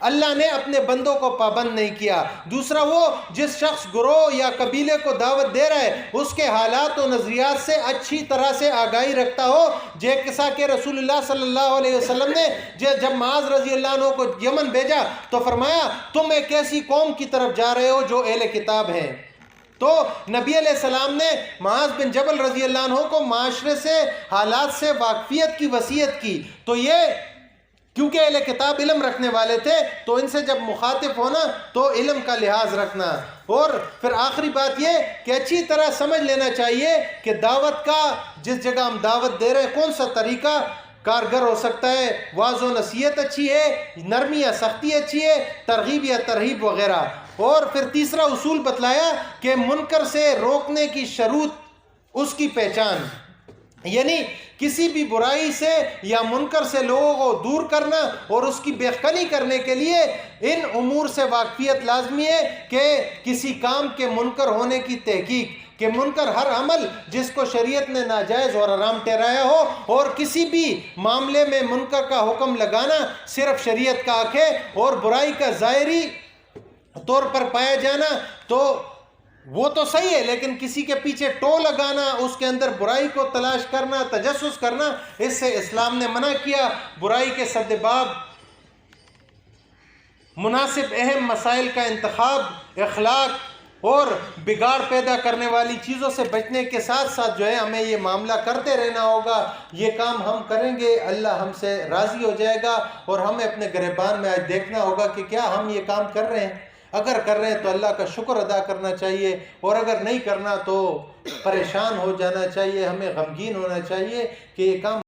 [SPEAKER 1] اللہ نے اپنے بندوں کو پابند نہیں کیا۔ دوسرا، وہ جس شخص، گروہ یا قبیلے کو دعوت دے رہا ہے اس کے حالات و نظریات سے اچھی طرح سے آگاہی رکھتا ہو، جیسا کہ رسول اللہ صلی اللہ علیہ وسلم نے جب معاذ رضی اللہ عنہ کو یمن بھیجا تو فرمایا، تم ایک ایسی قوم کی طرف جا رہے ہو جو اہل کتاب ہیں۔ تو نبی علیہ السلام نے معاذ بن جبل رضی اللہ عنہ کو معاشرے سے، حالات سے واقفیت کی وصیت کی۔ تو یہ کیونکہ اہل کتاب علم رکھنے والے تھے، تو ان سے جب مخاطب ہونا تو علم کا لحاظ رکھنا۔ اور پھر آخری بات یہ کہ اچھی طرح سمجھ لینا چاہیے کہ دعوت کا، جس جگہ ہم دعوت دے رہے ہیں، کون سا طریقہ کارگر ہو سکتا ہے۔ واعظ و نصیحت اچھی ہے، نرمی یا سختی اچھی ہے، ترغیب یا ترہیب وغیرہ۔ اور پھر تیسرا اصول بتلایا کہ منکر سے روکنے کی شروط، اس کی پہچان، یعنی کسی بھی برائی سے یا منکر سے لوگوں کو دور کرنا اور اس کی بےخلی کرنے کے لیے ان امور سے واقفیت لازمی ہے کہ کسی کام کے منکر ہونے کی تحقیق، کہ منکر ہر عمل جس کو شریعت نے ناجائز اور حرام ٹھہرایا ہو، اور کسی بھی معاملے میں منکر کا حکم لگانا صرف شریعت کا حق ہے، اور برائی کا ظاہری طور پر پایا جانا تو وہ تو صحیح ہے، لیکن کسی کے پیچھے ٹو لگانا، اس کے اندر برائی کو تلاش کرنا، تجسس کرنا، اس سے اسلام نے منع کیا۔ برائی کے سدباب، مناسب اہم مسائل کا انتخاب، اخلاق اور بگاڑ پیدا کرنے والی چیزوں سے بچنے کے ساتھ ساتھ جو ہے ہمیں یہ معاملہ کرتے رہنا ہوگا۔ یہ کام ہم کریں گے، اللہ ہم سے راضی ہو جائے گا، اور ہمیں اپنے گریبان میں آج دیکھنا ہوگا کہ کیا ہم یہ کام کر رہے ہیں۔ اگر کر رہے ہیں تو اللہ کا شکر ادا کرنا چاہیے، اور اگر نہیں کرنا تو پریشان ہو جانا چاہیے، ہمیں غمگین ہونا چاہیے کہ یہ کام